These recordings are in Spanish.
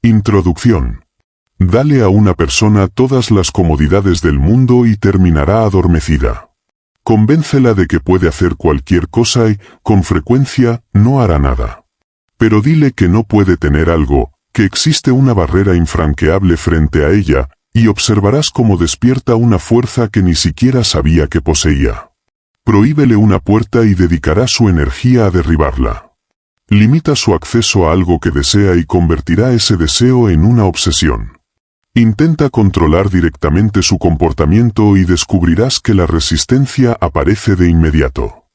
Introducción. Dale a una persona todas las comodidades del mundo y terminará adormecida. Convéncela de que puede hacer cualquier cosa y, con frecuencia, no hará nada. Pero dile que no puede tener algo, que existe una barrera infranqueable frente a ella, y observarás cómo despierta una fuerza que ni siquiera sabía que poseía. Prohíbele una puerta y dedicará su energía a derribarla. Limita su acceso a algo que desea y convertirá ese deseo en una obsesión. Intenta controlar directamente su comportamiento y descubrirás que la resistencia aparece de inmediato.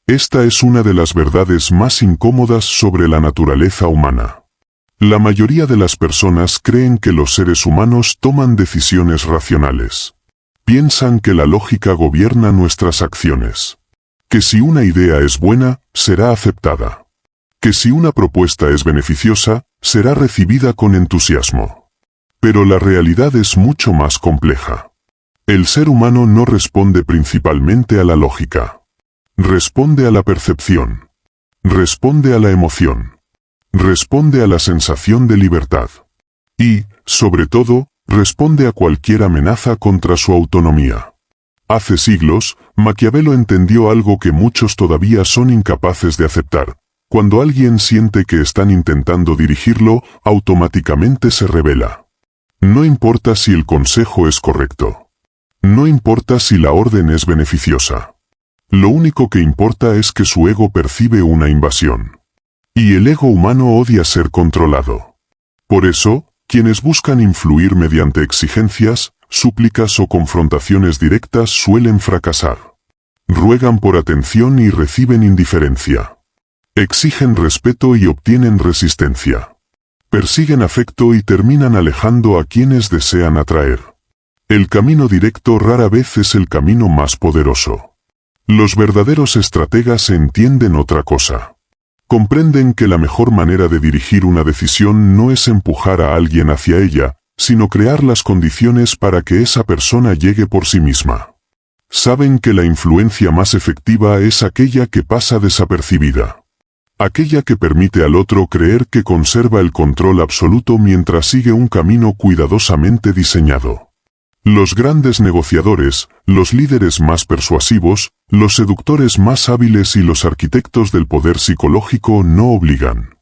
Esta es una de las verdades más incómodas sobre la naturaleza humana. La mayoría de las personas creen que los seres humanos toman decisiones racionales. Piensan que la lógica gobierna nuestras acciones. Que si una idea es buena, será aceptada. Que si una propuesta es beneficiosa, será recibida con entusiasmo. Pero la realidad es mucho más compleja. El ser humano no responde principalmente a la lógica. Responde a la percepción. Responde a la emoción. Responde a la sensación de libertad. Y, sobre todo, responde a cualquier amenaza contra su autonomía. Hace siglos, Maquiavelo entendió algo que muchos todavía son incapaces de aceptar. Cuando alguien siente que están intentando dirigirlo, automáticamente se rebela. No importa si el consejo es correcto. No importa si la orden es beneficiosa. Lo único que importa es que su ego percibe una invasión. Y el ego humano odia ser controlado. Por eso, quienes buscan influir mediante exigencias, súplicas o confrontaciones directas suelen fracasar. Ruegan por atención y reciben indiferencia. Exigen respeto y obtienen resistencia. Persiguen afecto y terminan alejando a quienes desean atraer. El camino directo rara vez es el camino más poderoso. Los verdaderos estrategas entienden otra cosa. Comprenden que la mejor manera de dirigir una decisión no es empujar a alguien hacia ella, sino crear las condiciones para que esa persona llegue por sí misma. Saben que la influencia más efectiva es aquella que pasa desapercibida. Aquella que permite al otro creer que conserva el control absoluto mientras sigue un camino cuidadosamente diseñado. Los grandes negociadores, los líderes más persuasivos, los seductores más hábiles y los arquitectos del poder psicológico no obligan.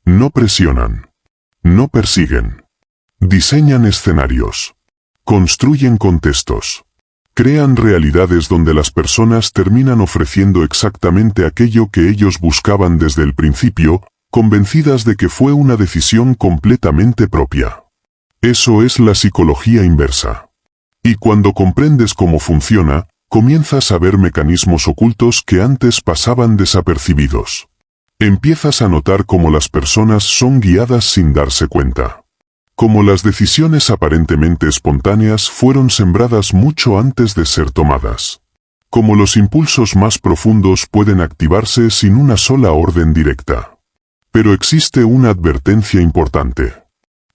No presionan. No persiguen. Diseñan escenarios. Construyen contextos. Crean realidades donde las personas terminan ofreciendo exactamente aquello que ellos buscaban desde el principio, convencidas de que fue una decisión completamente propia. Eso es la psicología inversa. Y cuando comprendes cómo funciona, comienzas a ver mecanismos ocultos que antes pasaban desapercibidos. Empiezas a notar cómo las personas son guiadas sin darse cuenta. Cómo las decisiones aparentemente espontáneas fueron sembradas mucho antes de ser tomadas. Cómo los impulsos más profundos pueden activarse sin una sola orden directa. Pero existe una advertencia importante.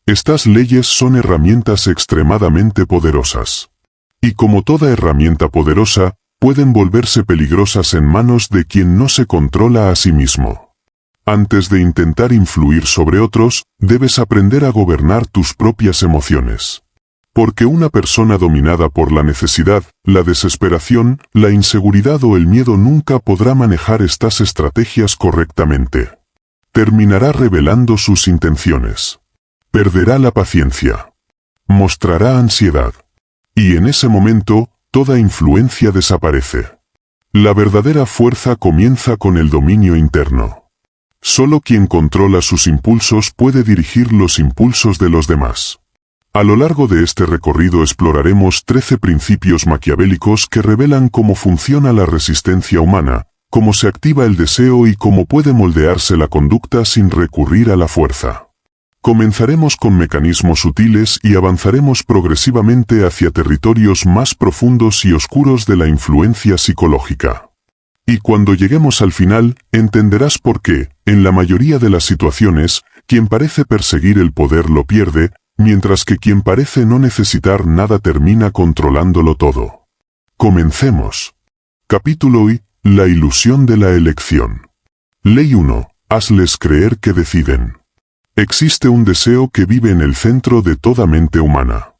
Estas leyes son herramientas extremadamente poderosas. Y como toda herramienta poderosa, pueden volverse peligrosas en manos de quien no se controla a sí mismo. Antes de intentar influir sobre otros, debes aprender a gobernar tus propias emociones. Porque una persona dominada por la necesidad, la desesperación, la inseguridad o el miedo nunca podrá manejar estas estrategias correctamente. Terminará revelando sus intenciones. Perderá la paciencia. Mostrará ansiedad. Y en ese momento, toda influencia desaparece. La verdadera fuerza comienza con el dominio interno. Solo quien controla sus impulsos puede dirigir los impulsos de los demás. A lo largo de este recorrido exploraremos 13 principios maquiavélicos que revelan cómo funciona la resistencia humana, cómo se activa el deseo y cómo puede moldearse la conducta sin recurrir a la fuerza. Comenzaremos con mecanismos sutiles y avanzaremos progresivamente hacia territorios más profundos y oscuros de la influencia psicológica. Y cuando lleguemos al final, entenderás por qué, en la mayoría de las situaciones, quien parece perseguir el poder lo pierde, mientras que quien parece no necesitar nada termina controlándolo todo. Comencemos. Capítulo I. La ilusión de la elección. Ley 1. Hazles creer que deciden. Existe un deseo que vive en el centro de toda mente humana.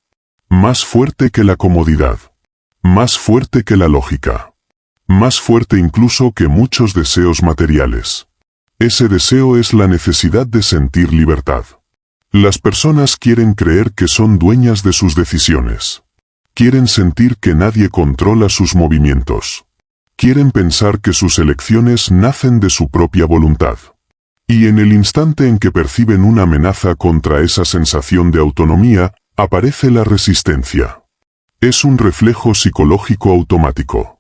Más fuerte que la comodidad. Más fuerte que la lógica. Más fuerte incluso que muchos deseos materiales. Ese deseo es la necesidad de sentir libertad. Las personas quieren creer que son dueñas de sus decisiones. Quieren sentir que nadie controla sus movimientos. Quieren pensar que sus elecciones nacen de su propia voluntad. Y en el instante en que perciben una amenaza contra esa sensación de autonomía, aparece la resistencia. Es un reflejo psicológico automático.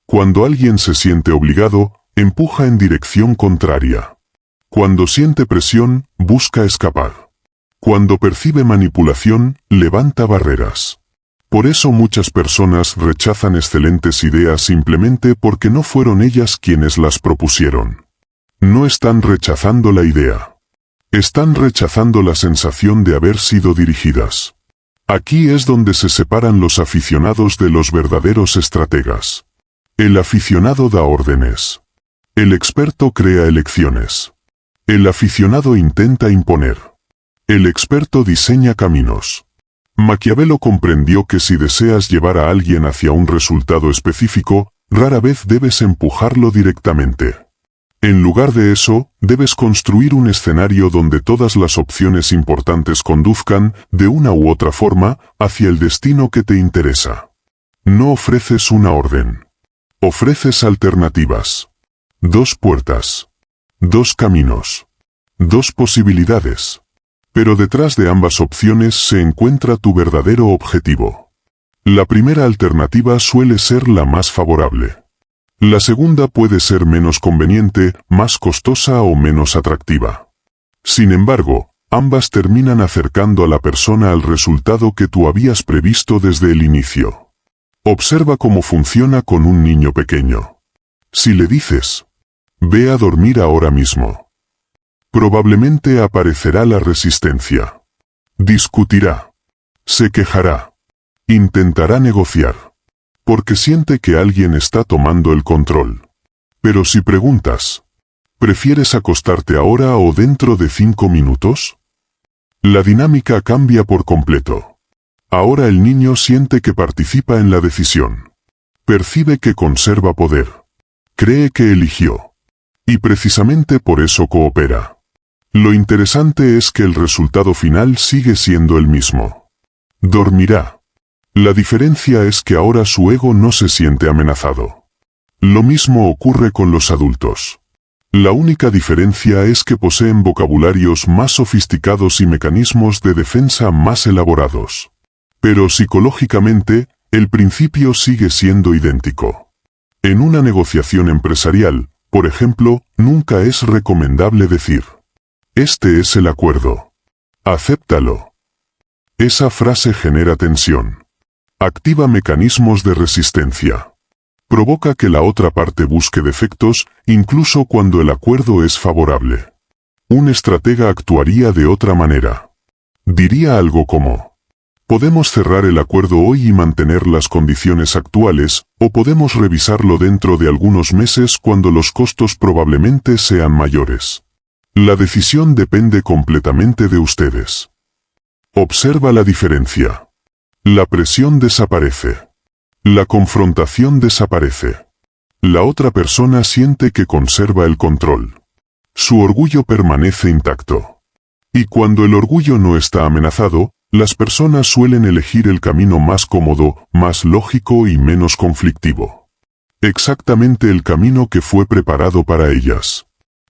Cuando alguien se siente obligado, empuja en dirección contraria. Cuando siente presión, busca escapar. Cuando percibe manipulación, levanta barreras. Por eso muchas personas rechazan excelentes ideas simplemente porque no fueron ellas quienes las propusieron. No están rechazando la idea. Están rechazando la sensación de haber sido dirigidas. Aquí es donde se separan los aficionados de los verdaderos estrategas. El aficionado da órdenes. El experto crea elecciones. El aficionado intenta imponer. El experto diseña caminos. Maquiavelo comprendió que si deseas llevar a alguien hacia un resultado específico, rara vez debes empujarlo directamente. En lugar de eso, debes construir un escenario donde todas las opciones importantes conduzcan, de una u otra forma, hacia el destino que te interesa. No ofreces una orden. Ofreces alternativas. 2 puertas. 2 caminos. 2 posibilidades. Pero detrás de ambas opciones se encuentra tu verdadero objetivo. La primera alternativa suele ser la más favorable. La segunda puede ser menos conveniente, más costosa o menos atractiva. Sin embargo, ambas terminan acercando a la persona al resultado que tú habías previsto desde el inicio. Observa cómo funciona con un niño pequeño. Si le dices, ve a dormir ahora mismo, probablemente aparecerá la resistencia. Discutirá. Se quejará. Intentará negociar. Porque siente que alguien está tomando el control. Pero si preguntas, ¿prefieres acostarte ahora o dentro de 5 minutos? La dinámica cambia por completo. Ahora el niño siente que participa en la decisión. Percibe que conserva poder. Cree que eligió. Y precisamente por eso coopera. Lo interesante es que el resultado final sigue siendo el mismo. Dormirá. La diferencia es que ahora su ego no se siente amenazado. Lo mismo ocurre con los adultos. La única diferencia es que poseen vocabularios más sofisticados y mecanismos de defensa más elaborados. Pero psicológicamente, el principio sigue siendo idéntico. En una negociación empresarial, por ejemplo, nunca es recomendable decir: este es el acuerdo. Acéptalo. Esa frase genera tensión. Activa mecanismos de resistencia. Provoca que la otra parte busque defectos, incluso cuando el acuerdo es favorable. Un estratega actuaría de otra manera. Diría algo como: podemos cerrar el acuerdo hoy y mantener las condiciones actuales, o podemos revisarlo dentro de algunos meses cuando los costos probablemente sean mayores. La decisión depende completamente de ustedes. Observa la diferencia. La presión desaparece. La confrontación desaparece. La otra persona siente que conserva el control. Su orgullo permanece intacto. Y cuando el orgullo no está amenazado, las personas suelen elegir el camino más cómodo, más lógico y menos conflictivo. Exactamente el camino que fue preparado para ellas.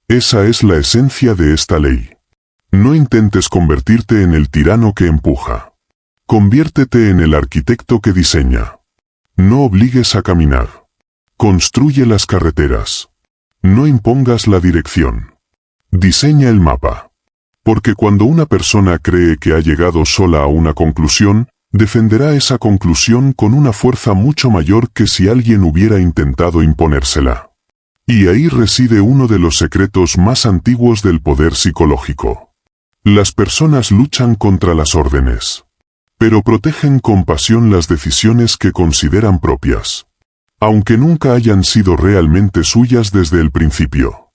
Esa es la esencia de esta ley. No intentes convertirte en el tirano que empuja. Conviértete en el arquitecto que diseña. No obligues a caminar. Construye las carreteras. No impongas la dirección. Diseña el mapa. Porque cuando una persona cree que ha llegado sola a una conclusión, defenderá esa conclusión con una fuerza mucho mayor que si alguien hubiera intentado imponérsela. Y ahí reside uno de los secretos más antiguos del poder psicológico. Las personas luchan contra las órdenes, pero protegen con pasión las decisiones que consideran propias, aunque nunca hayan sido realmente suyas desde el principio.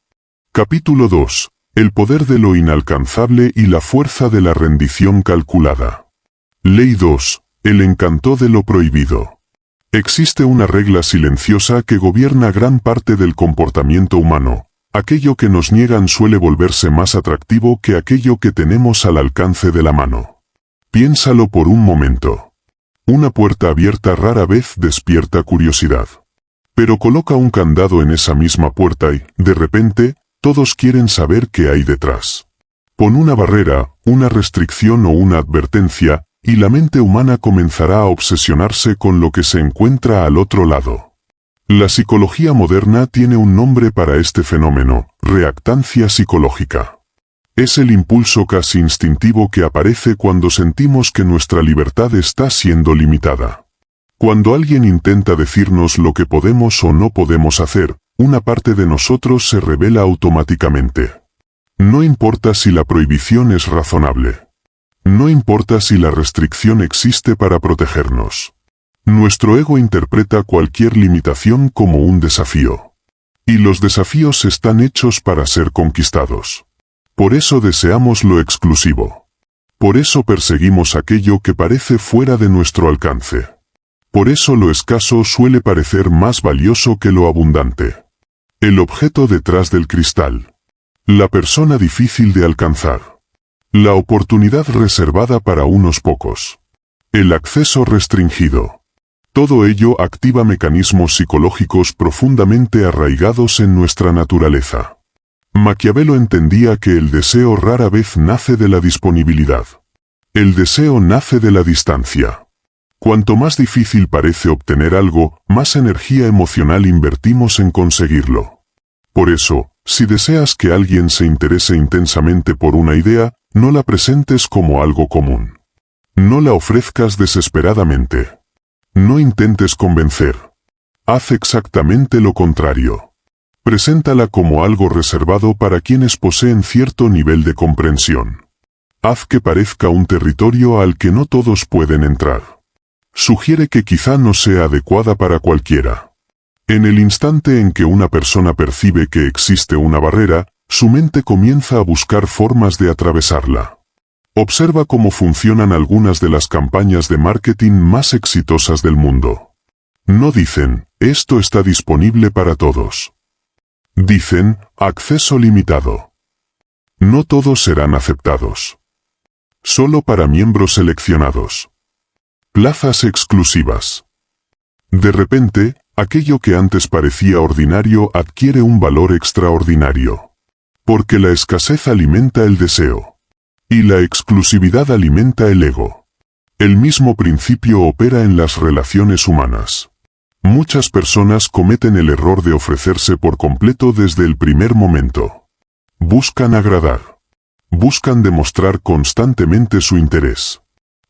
Capítulo 2. el poder de lo inalcanzable y la fuerza de la rendición calculada. Ley 2. El encanto de lo prohibido. Existe una regla silenciosa que gobierna gran parte del comportamiento humano. Aquello que nos niegan suele volverse más atractivo que aquello que tenemos al alcance de la mano. Piénsalo por un momento. Una puerta abierta rara vez despierta curiosidad. Pero coloca un candado en esa misma puerta y, de repente, todos quieren saber qué hay detrás. Pon una barrera, una restricción o una advertencia, y la mente humana comenzará a obsesionarse con lo que se encuentra al otro lado. La psicología moderna tiene un nombre para este fenómeno: reactancia psicológica. Es el impulso casi instintivo que aparece cuando sentimos que nuestra libertad está siendo limitada. Cuando alguien intenta decirnos lo que podemos o no podemos hacer, una parte de nosotros se revela automáticamente. No importa si la prohibición es razonable. No importa si la restricción existe para protegernos. Nuestro ego interpreta cualquier limitación como un desafío. Y los desafíos están hechos para ser conquistados. Por eso deseamos lo exclusivo. Por eso perseguimos aquello que parece fuera de nuestro alcance. Por eso lo escaso suele parecer más valioso que lo abundante. El objeto detrás del cristal. La persona difícil de alcanzar. La oportunidad reservada para unos pocos. El acceso restringido. Todo ello activa mecanismos psicológicos profundamente arraigados en nuestra naturaleza. Maquiavelo entendía que el deseo rara vez nace de la disponibilidad. El deseo nace de la distancia. Cuanto más difícil parece obtener algo, más energía emocional invertimos en conseguirlo. Por eso, si deseas que alguien se interese intensamente por una idea, no la presentes como algo común. No la ofrezcas desesperadamente. No intentes convencer. Haz exactamente lo contrario. Preséntala como algo reservado para quienes poseen cierto nivel de comprensión. Haz que parezca un territorio al que no todos pueden entrar. Sugiere que quizá no sea adecuada para cualquiera. En el instante en que una persona percibe que existe una barrera, su mente comienza a buscar formas de atravesarla. Observa cómo funcionan algunas de las campañas de marketing más exitosas del mundo. No dicen, esto está disponible para todos. Dicen, acceso limitado. No todos serán aceptados. Solo para miembros seleccionados. Plazas exclusivas. De repente, aquello que antes parecía ordinario adquiere un valor extraordinario. Porque la escasez alimenta el deseo. Y la exclusividad alimenta el ego. El mismo principio opera en las relaciones humanas. Muchas personas cometen el error de ofrecerse por completo desde el primer momento. Buscan agradar. Buscan demostrar constantemente su interés.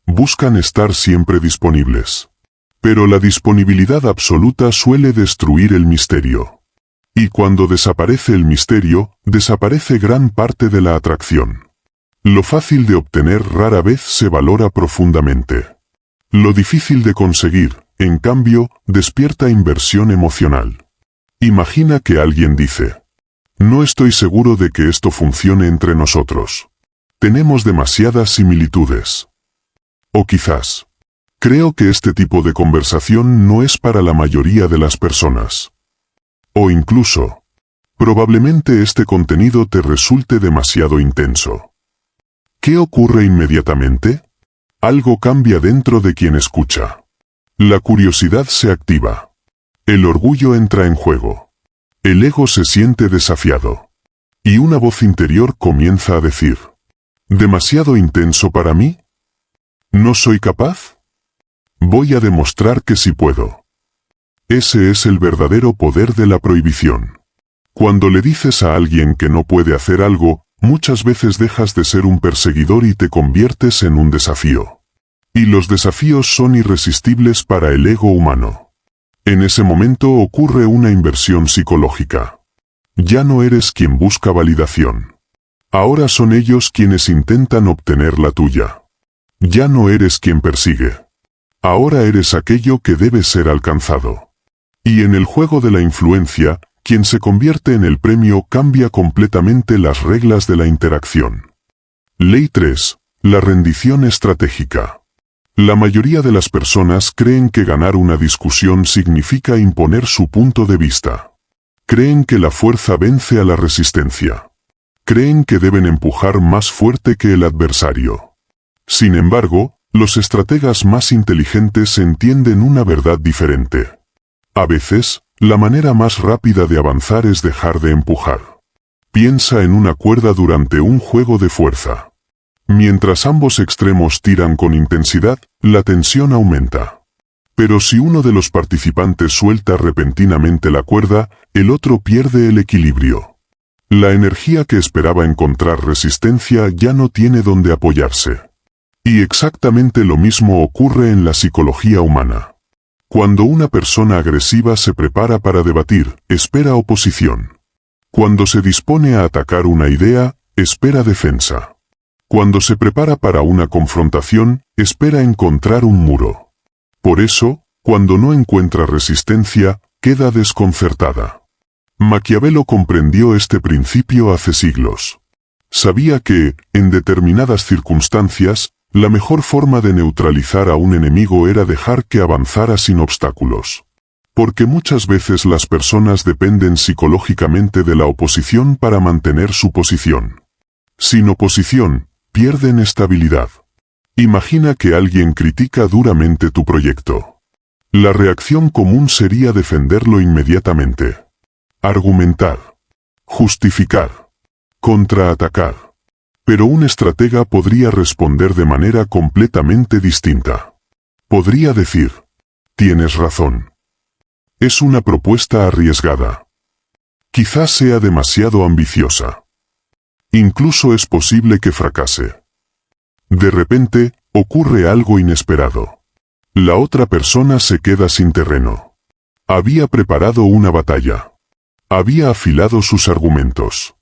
Buscan estar siempre disponibles. Pero la disponibilidad absoluta suele destruir el misterio. Y cuando desaparece el misterio, desaparece gran parte de la atracción. Lo fácil de obtener rara vez se valora profundamente. Lo difícil de conseguir, en cambio, despierta inversión emocional. Imagina que alguien dice: no estoy seguro de que esto funcione entre nosotros. Tenemos demasiadas similitudes. O quizás, creo que este tipo de conversación no es para la mayoría de las personas. O incluso, probablemente este contenido te resulte demasiado intenso. ¿Qué ocurre inmediatamente? Algo cambia dentro de quien escucha. La curiosidad se activa. El orgullo entra en juego. El ego se siente desafiado. Y una voz interior comienza a decir: ¿demasiado intenso para mí? ¿No soy capaz? Voy a demostrar que sí puedo. Ese es el verdadero poder de la prohibición. Cuando le dices a alguien que no puede hacer algo, muchas veces dejas de ser un perseguidor y te conviertes en un desafío. Y los desafíos son irresistibles para el ego humano. En ese momento ocurre una inversión psicológica. Ya no eres quien busca validación. Ahora son ellos quienes intentan obtener la tuya. Ya no eres quien persigue. Ahora eres aquello que debe ser alcanzado. Y en el juego de la influencia, Quien se convierte en el premio cambia completamente las reglas de la interacción. Ley 3. La rendición estratégica. La mayoría de las personas creen que ganar una discusión significa imponer su punto de vista. Creen que la fuerza vence a la resistencia. Creen que deben empujar más fuerte que el adversario. Sin embargo, los estrategas más inteligentes entienden una verdad diferente. A veces, la manera más rápida de avanzar es dejar de empujar. Piensa en una cuerda durante un juego de fuerza. Mientras ambos extremos tiran con intensidad, la tensión aumenta. Pero si uno de los participantes suelta repentinamente la cuerda, el otro pierde el equilibrio. La energía que esperaba encontrar resistencia ya no tiene dónde apoyarse. Y exactamente lo mismo ocurre en la psicología humana. Cuando una persona agresiva se prepara para debatir, espera oposición. Cuando se dispone a atacar una idea, espera defensa. Cuando se prepara para una confrontación, espera encontrar un muro. Por eso, cuando no encuentra resistencia, queda desconcertada. Maquiavelo comprendió este principio hace siglos. Sabía que, en determinadas circunstancias, la mejor forma de neutralizar a un enemigo era dejar que avanzara sin obstáculos. Porque muchas veces las personas dependen psicológicamente de la oposición para mantener su posición. Sin oposición, pierden estabilidad. Imagina que alguien critica duramente tu proyecto. La reacción común sería defenderlo inmediatamente. Argumentar. Justificar. Contraatacar. Pero un estratega podría responder de manera completamente distinta. Podría decir: tienes razón. Es una propuesta arriesgada. Quizás sea demasiado ambiciosa. Incluso es posible que fracase. De repente, ocurre algo inesperado. La otra persona se queda sin terreno. Había preparado una batalla. Había afilado sus argumentos.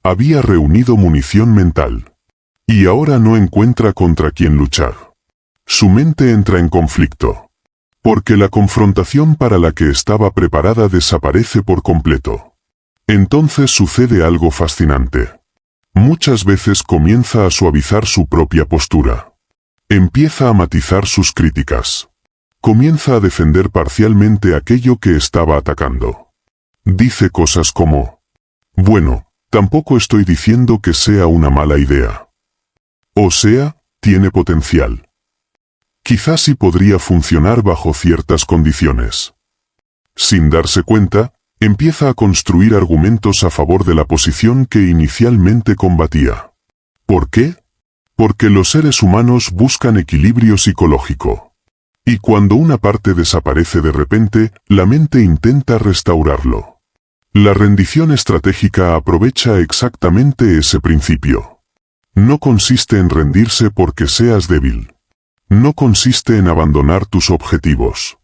Había reunido munición mental. Y ahora no encuentra contra quién luchar. Su mente entra en conflicto. Porque la confrontación para la que estaba preparada desaparece por completo. Entonces sucede algo fascinante. Muchas veces comienza a suavizar su propia postura. Empieza a matizar sus críticas. Comienza a defender parcialmente aquello que estaba atacando. Dice cosas como: bueno, tampoco estoy diciendo que sea una mala idea. O sea, tiene potencial. Quizás sí podría funcionar bajo ciertas condiciones. Sin darse cuenta, empieza a construir argumentos a favor de la posición que inicialmente combatía. ¿Por qué? Porque los seres humanos buscan equilibrio psicológico. Y cuando una parte desaparece de repente, la mente intenta restaurarlo. La rendición estratégica aprovecha exactamente ese principio. No consiste en rendirse porque seas débil. No consiste en abandonar tus objetivos.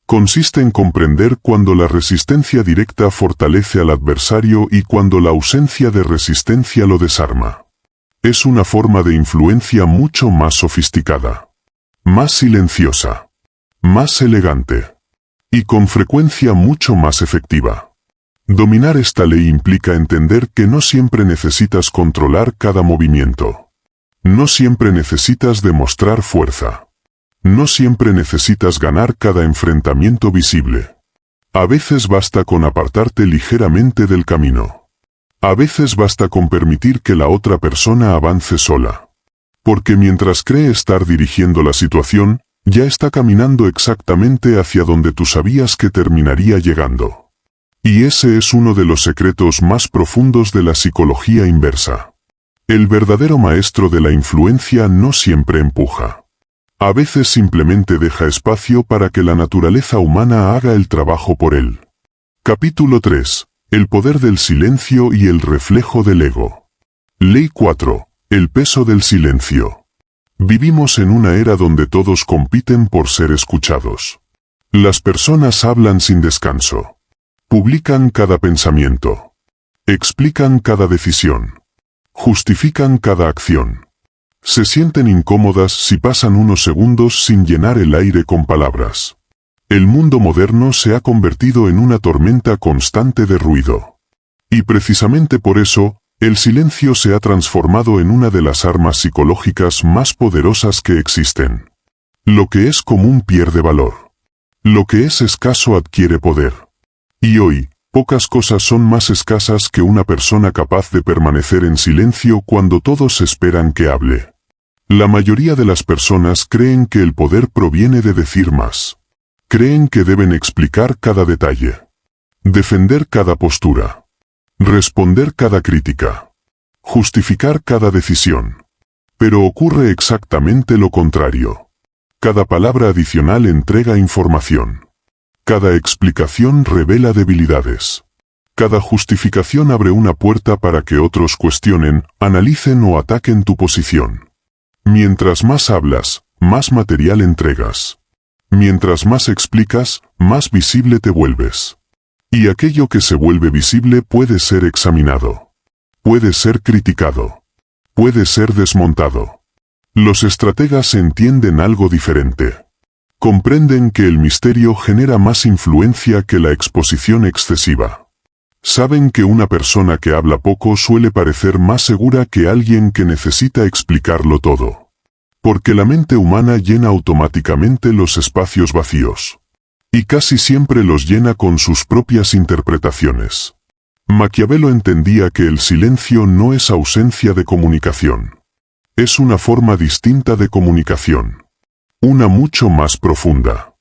Consiste en comprender cuando la resistencia directa fortalece al adversario y cuando la ausencia de resistencia lo desarma. Es una forma de influencia mucho más sofisticada. Más silenciosa. Más elegante. Y con frecuencia mucho más efectiva. Dominar esta ley implica entender que no siempre necesitas controlar cada movimiento. No siempre necesitas demostrar fuerza. No siempre necesitas ganar cada enfrentamiento visible. A veces basta con apartarte ligeramente del camino. A veces basta con permitir que la otra persona avance sola. Porque mientras cree estar dirigiendo la situación, ya está caminando exactamente hacia donde tú sabías que terminaría llegando. Y ese es uno de los secretos más profundos de la psicología inversa. El verdadero maestro de la influencia no siempre empuja. A veces simplemente deja espacio para que la naturaleza humana haga el trabajo por él. Capítulo 3. El poder del silencio y el reflejo del ego. Ley 4. El peso del silencio. Vivimos en una era donde todos compiten por ser escuchados. Las personas hablan sin descanso. Publican cada pensamiento. Explican cada decisión. Justifican cada acción. Se sienten incómodas si pasan unos segundos sin llenar el aire con palabras. El mundo moderno se ha convertido en una tormenta constante de ruido. Y precisamente por eso, el silencio se ha transformado en una de las armas psicológicas más poderosas que existen. Lo que es común pierde valor. Lo que es escaso adquiere poder. Y hoy, pocas cosas son más escasas que una persona capaz de permanecer en silencio cuando todos esperan que hable. La mayoría de las personas creen que el poder proviene de decir más. Creen que deben explicar cada detalle. Defender cada postura. Responder cada crítica. Justificar cada decisión. Pero ocurre exactamente lo contrario. Cada palabra adicional entrega información. Cada explicación revela debilidades. Cada justificación abre una puerta para que otros cuestionen, analicen o ataquen tu posición. Mientras más hablas, más material entregas. Mientras más explicas, más visible te vuelves. Y aquello que se vuelve visible puede ser examinado. Puede ser criticado. Puede ser desmontado. Los estrategas entienden algo diferente. Comprenden que el misterio genera más influencia que la exposición excesiva. Saben que una persona que habla poco suele parecer más segura que alguien que necesita explicarlo todo. Porque la mente humana llena automáticamente los espacios vacíos. Y casi siempre los llena con sus propias interpretaciones. Maquiavelo entendía que el silencio no es ausencia de comunicación. Es una forma distinta de comunicación. Una mucho más profunda.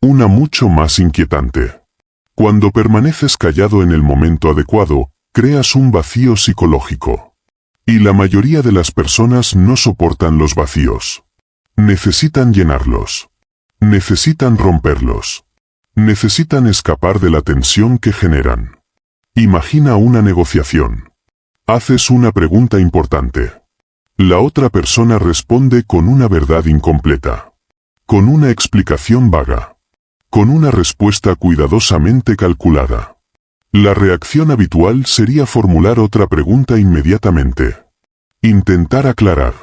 Una mucho más inquietante. Cuando permaneces callado en el momento adecuado, creas un vacío psicológico. Y la mayoría de las personas no soportan los vacíos. Necesitan llenarlos. Necesitan romperlos. Necesitan escapar de la tensión que generan. Imagina una negociación. Haces una pregunta importante. La otra persona responde con una verdad incompleta. Con una explicación vaga. Con una respuesta cuidadosamente calculada. La reacción habitual sería formular otra pregunta inmediatamente. Intentar aclarar.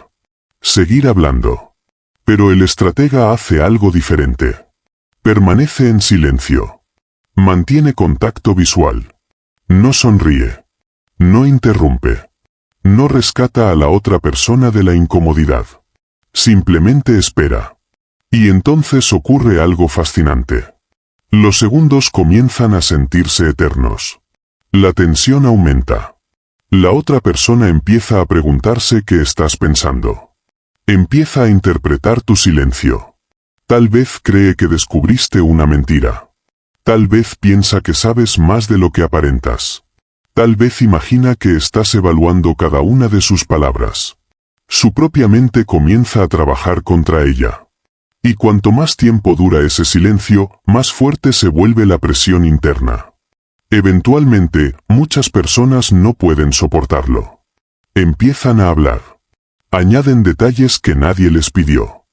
Seguir hablando. Pero el estratega hace algo diferente. Permanece en silencio. Mantiene contacto visual. No sonríe. No interrumpe. No rescata a la otra persona de la incomodidad. Simplemente espera. Y entonces ocurre algo fascinante. Los segundos comienzan a sentirse eternos. La tensión aumenta. La otra persona empieza a preguntarse qué estás pensando. Empieza a interpretar tu silencio. Tal vez cree que descubriste una mentira. Tal vez piensa que sabes más de lo que aparentas. Tal vez imagina que estás evaluando cada una de sus palabras. Su propia mente comienza a trabajar contra ella. Y cuanto más tiempo dura ese silencio, más fuerte se vuelve la presión interna. Eventualmente, muchas personas no pueden soportarlo. Empiezan a hablar. Añaden detalles que nadie les pidió.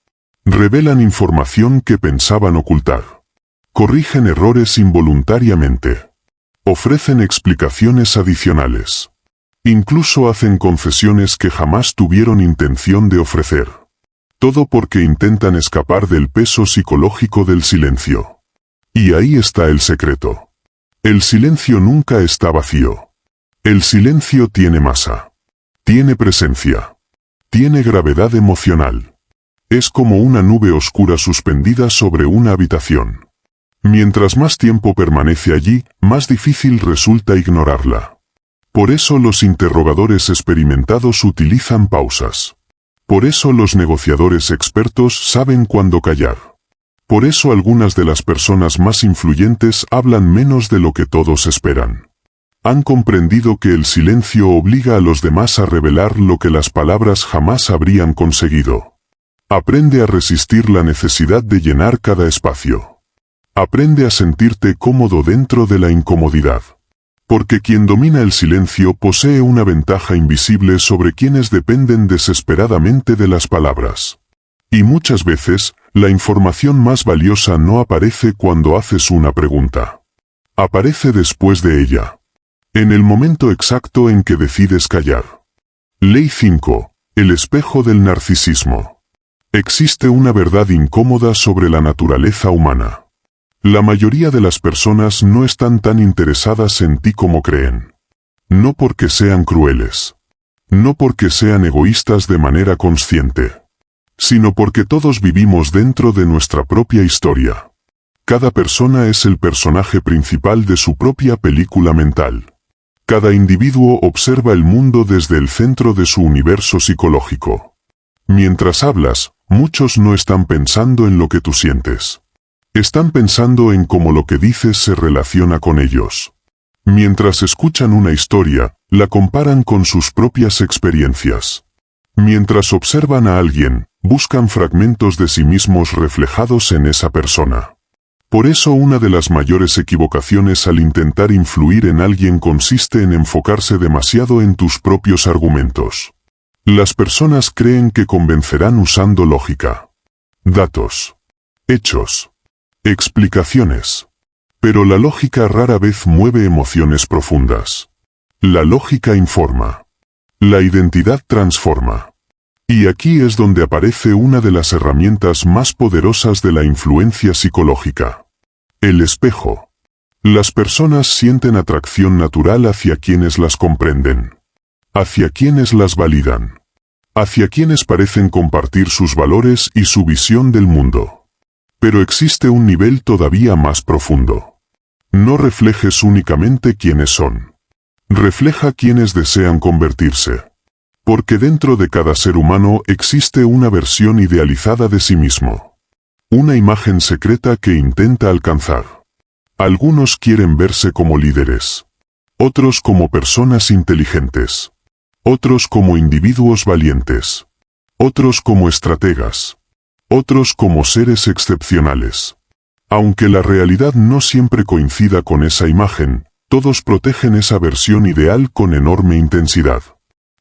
Revelan información que pensaban ocultar. Corrigen errores involuntariamente. Ofrecen explicaciones adicionales. Incluso hacen confesiones que jamás tuvieron intención de ofrecer. Todo porque intentan escapar del peso psicológico del silencio. Y ahí está el secreto. El silencio nunca está vacío. El silencio tiene masa. Tiene presencia. Tiene gravedad emocional. Es como una nube oscura suspendida sobre una habitación. Mientras más tiempo permanece allí, más difícil resulta ignorarla. Por eso los interrogadores experimentados utilizan pausas. Por eso los negociadores expertos saben cuándo callar. Por eso algunas de las personas más influyentes hablan menos de lo que todos esperan. Han comprendido que el silencio obliga a los demás a revelar lo que las palabras jamás habrían conseguido. Aprende a resistir la necesidad de llenar cada espacio. Aprende a sentirte cómodo dentro de la incomodidad. Porque quien domina el silencio posee una ventaja invisible sobre quienes dependen desesperadamente de las palabras. Y muchas veces, la información más valiosa no aparece cuando haces una pregunta. Aparece después de ella. En el momento exacto en que decides callar. Ley 5. El espejo del narcisismo. Existe una verdad incómoda sobre la naturaleza humana. La mayoría de las personas no están tan interesadas en ti como creen. No porque sean crueles. No porque sean egoístas de manera consciente. Sino porque todos vivimos dentro de nuestra propia historia. Cada persona es el personaje principal de su propia película mental. Cada individuo observa el mundo desde el centro de su universo psicológico. Mientras hablas, muchos no están pensando en lo que tú sientes. Están pensando en cómo lo que dices se relaciona con ellos. Mientras escuchan una historia, la comparan con sus propias experiencias. Mientras observan a alguien, buscan fragmentos de sí mismos reflejados en esa persona. Por eso una de las mayores equivocaciones al intentar influir en alguien consiste en enfocarse demasiado en tus propios argumentos. Las personas creen que convencerán usando lógica, datos, hechos, explicaciones. Pero la lógica rara vez mueve emociones profundas. La lógica informa. La identidad transforma. Y aquí es donde aparece una de las herramientas más poderosas de la influencia psicológica. El espejo. Las personas sienten atracción natural hacia quienes las comprenden. Hacia quienes las validan. Hacia quienes parecen compartir sus valores y su visión del mundo. Pero existe un nivel todavía más profundo. No reflejes únicamente quiénes son. Refleja quienes desean convertirse. Porque dentro de cada ser humano existe una versión idealizada de sí mismo. Una imagen secreta que intenta alcanzar. Algunos quieren verse como líderes. Otros como personas inteligentes. Otros como individuos valientes. Otros como estrategas. Otros como seres excepcionales. Aunque la realidad no siempre coincida con esa imagen, todos protegen esa versión ideal con enorme intensidad.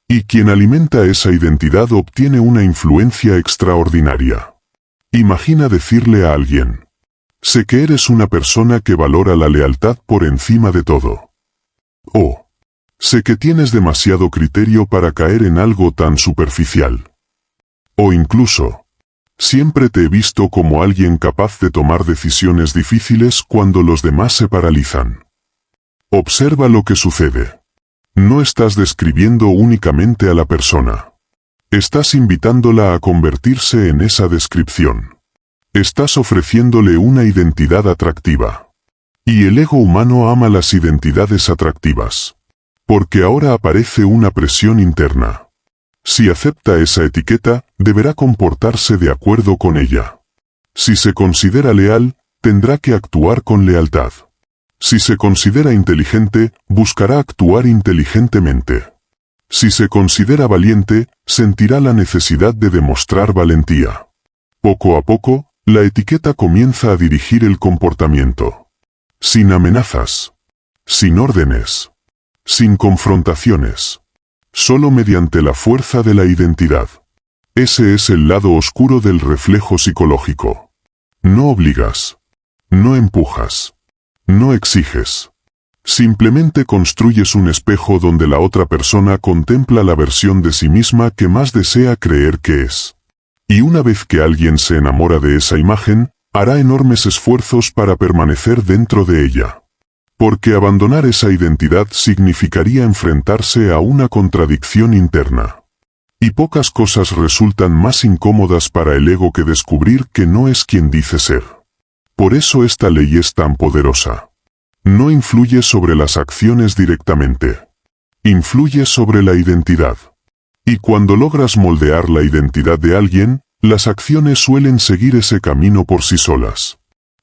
Y quien alimenta esa identidad obtiene una influencia extraordinaria. Imagina decirle a alguien: sé que eres una persona que valora la lealtad por encima de todo. O sé que tienes demasiado criterio para caer en algo tan superficial. O incluso, siempre te he visto como alguien capaz de tomar decisiones difíciles cuando los demás se paralizan. Observa lo que sucede. No estás describiendo únicamente a la persona. Estás invitándola a convertirse en esa descripción. Estás ofreciéndole una identidad atractiva. Y el ego humano ama las identidades atractivas. Porque ahora aparece una presión interna. Si acepta esa etiqueta, deberá comportarse de acuerdo con ella. Si se considera leal, tendrá que actuar con lealtad. Si se considera inteligente, buscará actuar inteligentemente. Si se considera valiente, sentirá la necesidad de demostrar valentía. Poco a poco, la etiqueta comienza a dirigir el comportamiento. Sin amenazas. Sin órdenes. Sin confrontaciones. Solo mediante la fuerza de la identidad. Ese es el lado oscuro del reflejo psicológico. No obligas. No empujas. No exiges. Simplemente construyes un espejo donde la otra persona contempla la versión de sí misma que más desea creer que es. Y una vez que alguien se enamora de esa imagen, hará enormes esfuerzos para permanecer dentro de ella. Porque abandonar esa identidad significaría enfrentarse a una contradicción interna. Y pocas cosas resultan más incómodas para el ego que descubrir que no es quien dice ser. Por eso esta ley es tan poderosa. No influye sobre las acciones directamente. Influye sobre la identidad. Y cuando logras moldear la identidad de alguien, las acciones suelen seguir ese camino por sí solas.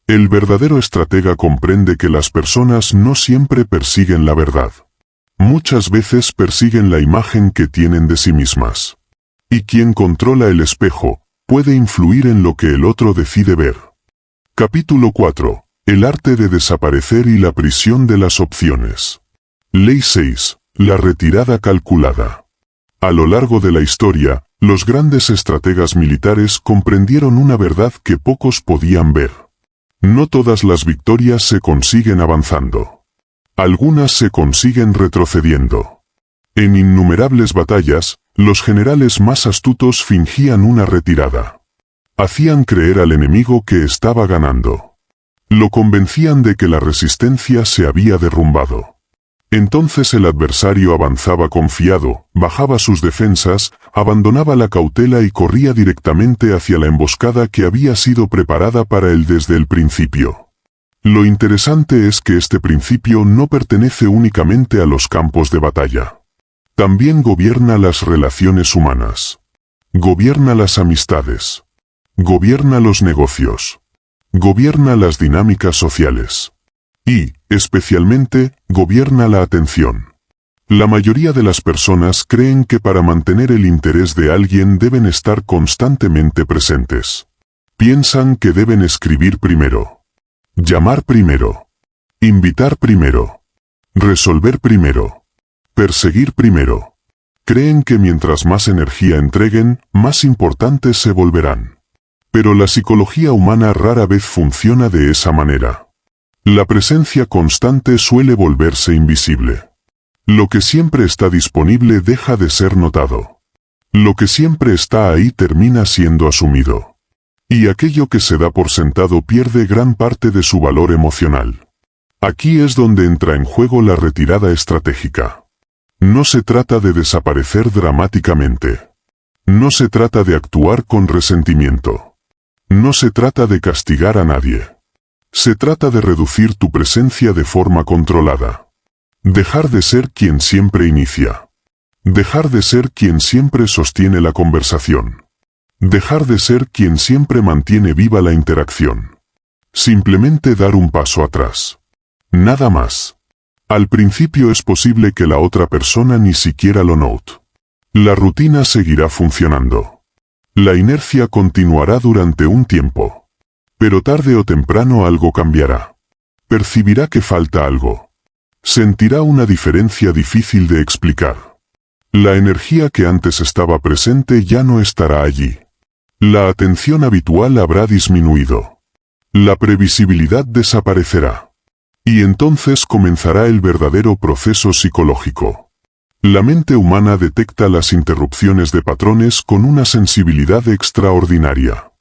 El verdadero estratega comprende que las personas no siempre persiguen la verdad. Muchas veces persiguen la imagen que tienen de sí mismas. Y quien controla el espejo, puede influir en lo que el otro decide ver. Capítulo 4. El arte de desaparecer y la prisión de las opciones. Ley 6. La retirada calculada. A lo largo de la historia, los grandes estrategas militares comprendieron una verdad que pocos podían ver. No todas las victorias se consiguen avanzando. Algunas se consiguen retrocediendo. En innumerables batallas, los generales más astutos fingían una retirada. Hacían creer al enemigo que estaba ganando. Lo convencían de que la resistencia se había derrumbado. Entonces el adversario avanzaba confiado, bajaba sus defensas, abandonaba la cautela y corría directamente hacia la emboscada que había sido preparada para él desde el principio. Lo interesante es que este principio no pertenece únicamente a los campos de batalla. También gobierna las relaciones humanas. Gobierna las amistades. Gobierna los negocios. Gobierna las dinámicas sociales. Y, especialmente, gobierna la atención. La mayoría de las personas creen que para mantener el interés de alguien deben estar constantemente presentes. Piensan que deben escribir primero, llamar primero, invitar primero, resolver primero, perseguir primero. Creen que mientras más energía entreguen, más importantes se volverán. Pero la psicología humana rara vez funciona de esa manera. La presencia constante suele volverse invisible. Lo que siempre está disponible deja de ser notado. Lo que siempre está ahí termina siendo asumido. Y aquello que se da por sentado pierde gran parte de su valor emocional. Aquí es donde entra en juego la retirada estratégica. No se trata de desaparecer dramáticamente. No se trata de actuar con resentimiento. No se trata de castigar a nadie. Se trata de reducir tu presencia de forma controlada. Dejar de ser quien siempre inicia. Dejar de ser quien siempre sostiene la conversación. Dejar de ser quien siempre mantiene viva la interacción. Simplemente dar un paso atrás. Nada más. Al principio es posible que la otra persona ni siquiera lo note. La rutina seguirá funcionando. La inercia continuará durante un tiempo. Pero tarde o temprano algo cambiará. Percibirá que falta algo. Sentirá una diferencia difícil de explicar. La energía que antes estaba presente ya no estará allí. La atención habitual habrá disminuido. La previsibilidad desaparecerá. Y entonces comenzará el verdadero proceso psicológico. La mente humana detecta las interrupciones de patrones con una sensibilidad extraordinaria.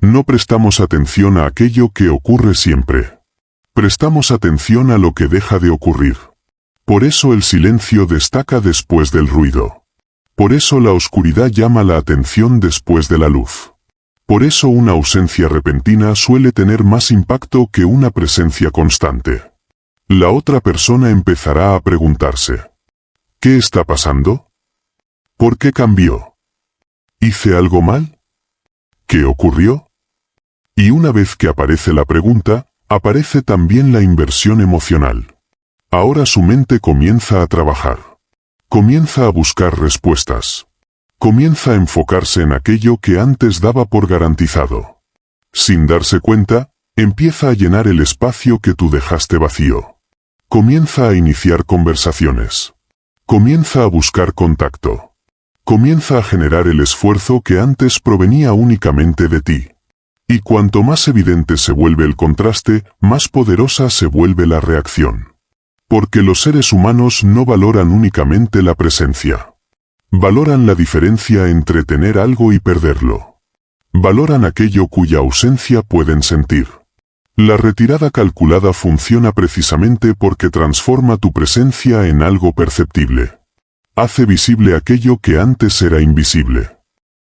No prestamos atención a aquello que ocurre siempre. Prestamos atención a lo que deja de ocurrir. Por eso el silencio destaca después del ruido. Por eso la oscuridad llama la atención después de la luz. Por eso una ausencia repentina suele tener más impacto que una presencia constante. La otra persona empezará a preguntarse: ¿qué está pasando? ¿Por qué cambió? ¿Hice algo mal? ¿Qué ocurrió? Y una vez que aparece la pregunta, aparece también la inversión emocional. Ahora su mente comienza a trabajar. Comienza a buscar respuestas. Comienza a enfocarse en aquello que antes daba por garantizado. Sin darse cuenta, empieza a llenar el espacio que tú dejaste vacío. Comienza a iniciar conversaciones. Comienza a buscar contacto. Comienza a generar el esfuerzo que antes provenía únicamente de ti. Y cuanto más evidente se vuelve el contraste, más poderosa se vuelve la reacción. Porque los seres humanos no valoran únicamente la presencia. Valoran la diferencia entre tener algo y perderlo. Valoran aquello cuya ausencia pueden sentir. La retirada calculada funciona precisamente porque transforma tu presencia en algo perceptible. Hace visible aquello que antes era invisible.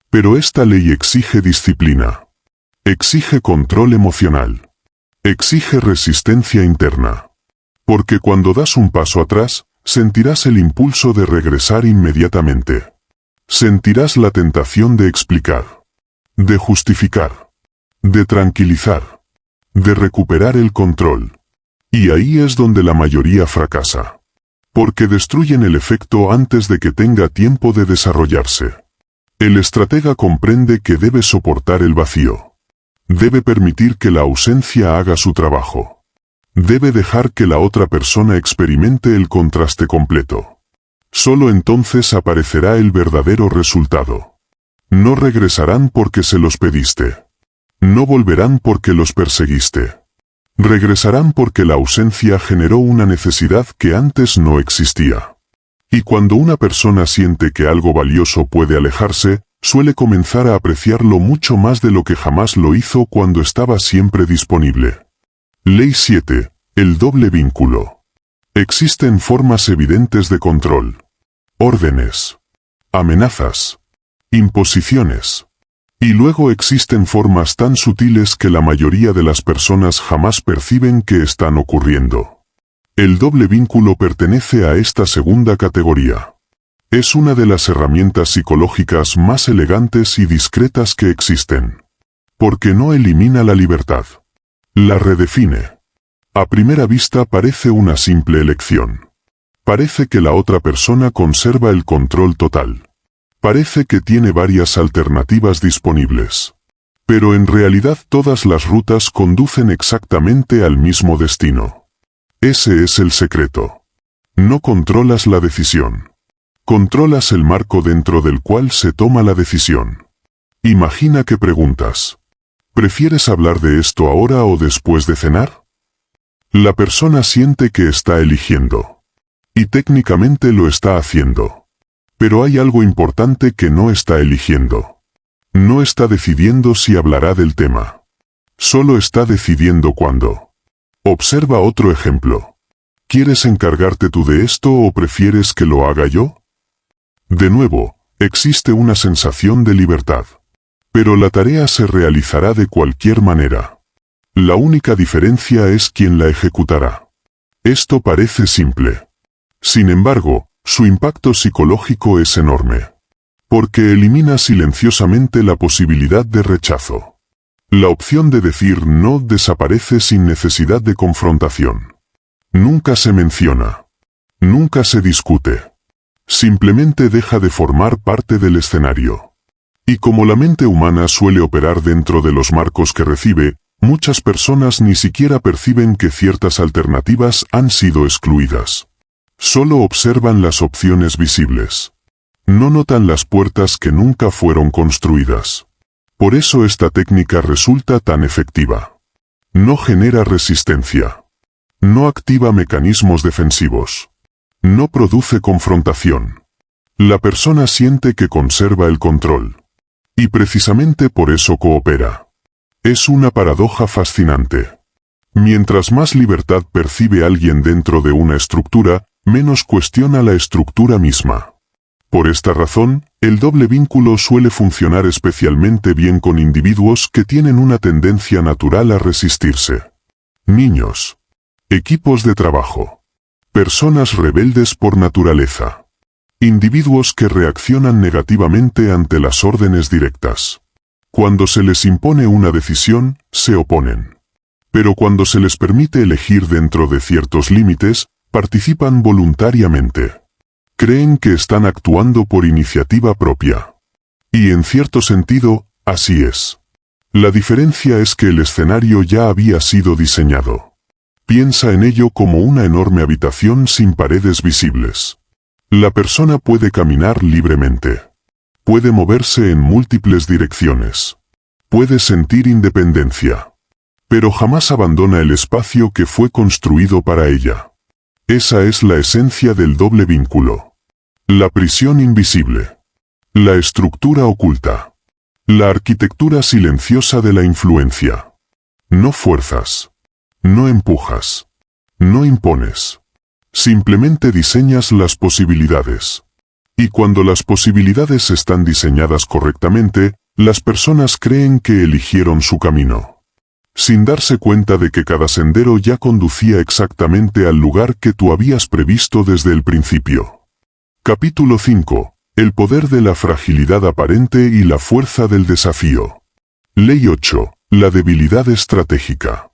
Pero esta ley exige disciplina. Exige control emocional. Exige resistencia interna. Porque cuando das un paso atrás, sentirás el impulso de regresar inmediatamente. Sentirás la tentación de explicar, de justificar, de tranquilizar, de recuperar el control. Y ahí es donde la mayoría fracasa. Porque destruyen el efecto antes de que tenga tiempo de desarrollarse. El estratega comprende que debe soportar el vacío. Debe permitir que la ausencia haga su trabajo. Debe dejar que la otra persona experimente el contraste completo. Solo entonces aparecerá el verdadero resultado. No regresarán porque se los pediste. No volverán porque los perseguiste. Regresarán porque la ausencia generó una necesidad que antes no existía. Y cuando una persona siente que algo valioso puede alejarse, suele comenzar a apreciarlo mucho más de lo que jamás lo hizo cuando estaba siempre disponible. Ley 7. El doble vínculo. Existen formas evidentes de control. Órdenes. Amenazas. Imposiciones. Y luego existen formas tan sutiles que la mayoría de las personas jamás perciben que están ocurriendo. El doble vínculo pertenece a esta segunda categoría. Es una de las herramientas psicológicas más elegantes y discretas que existen. Porque no elimina la libertad. La redefine. A primera vista parece una simple elección. Parece que la otra persona conserva el control total. Parece que tiene varias alternativas disponibles. Pero en realidad todas las rutas conducen exactamente al mismo destino. Ese es el secreto. No controlas la decisión. Controlas el marco dentro del cual se toma la decisión. Imagina que preguntas: ¿prefieres hablar de esto ahora o después de cenar? La persona siente que está eligiendo. Y técnicamente lo está haciendo. Pero hay algo importante que no está eligiendo. No está decidiendo si hablará del tema. Solo está decidiendo cuándo. Observa otro ejemplo. ¿Quieres encargarte tú de esto o prefieres que lo haga yo? De nuevo, existe una sensación de libertad. Pero la tarea se realizará de cualquier manera. La única diferencia es quién la ejecutará. Esto parece simple. Sin embargo, su impacto psicológico es enorme. Porque elimina silenciosamente la posibilidad de rechazo. La opción de decir no desaparece sin necesidad de confrontación. Nunca se menciona. Nunca se discute. Simplemente deja de formar parte del escenario. Y como la mente humana suele operar dentro de los marcos que recibe, muchas personas ni siquiera perciben que ciertas alternativas han sido excluidas. Solo observan las opciones visibles. No notan las puertas que nunca fueron construidas. Por eso esta técnica resulta tan efectiva. No genera resistencia. No activa mecanismos defensivos. No produce confrontación. La persona siente que conserva el control. Y precisamente por eso coopera. Es una paradoja fascinante. Mientras más libertad percibe alguien dentro de una estructura, menos cuestiona la estructura misma. Por esta razón, el doble vínculo suele funcionar especialmente bien con individuos que tienen una tendencia natural a resistirse. Niños. Equipos de trabajo. Personas rebeldes por naturaleza. Individuos que reaccionan negativamente ante las órdenes directas. Cuando se les impone una decisión, se oponen. Pero cuando se les permite elegir dentro de ciertos límites, participan voluntariamente. Creen que están actuando por iniciativa propia. Y en cierto sentido, así es. La diferencia es que el escenario ya había sido diseñado. Piensa en ello como una enorme habitación sin paredes visibles. La persona puede caminar libremente. Puede moverse en múltiples direcciones. Puede sentir independencia. Pero jamás abandona el espacio que fue construido para ella. Esa es la esencia del doble vínculo. La prisión invisible. La estructura oculta. La arquitectura silenciosa de la influencia. No fuerzas. No empujas. No impones. Simplemente diseñas las posibilidades. Y cuando las posibilidades están diseñadas correctamente, las personas creen que eligieron su camino. Sin darse cuenta de que cada sendero ya conducía exactamente al lugar que tú habías previsto desde el principio. Capítulo 5. El poder de la fragilidad aparente y la fuerza del desafío. Ley 8. La debilidad estratégica.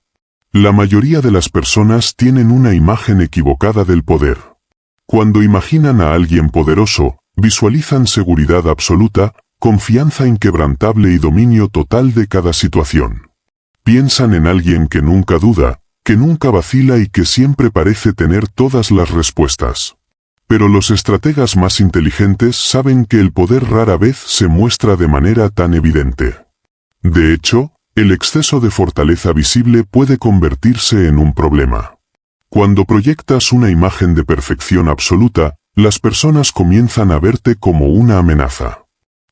La mayoría de las personas tienen una imagen equivocada del poder. Cuando imaginan a alguien poderoso, visualizan seguridad absoluta, confianza inquebrantable y dominio total de cada situación. Piensan en alguien que nunca duda, que nunca vacila y que siempre parece tener todas las respuestas. Pero los estrategas más inteligentes saben que el poder rara vez se muestra de manera tan evidente. De hecho, el exceso de fortaleza visible puede convertirse en un problema. Cuando proyectas una imagen de perfección absoluta, las personas comienzan a verte como una amenaza.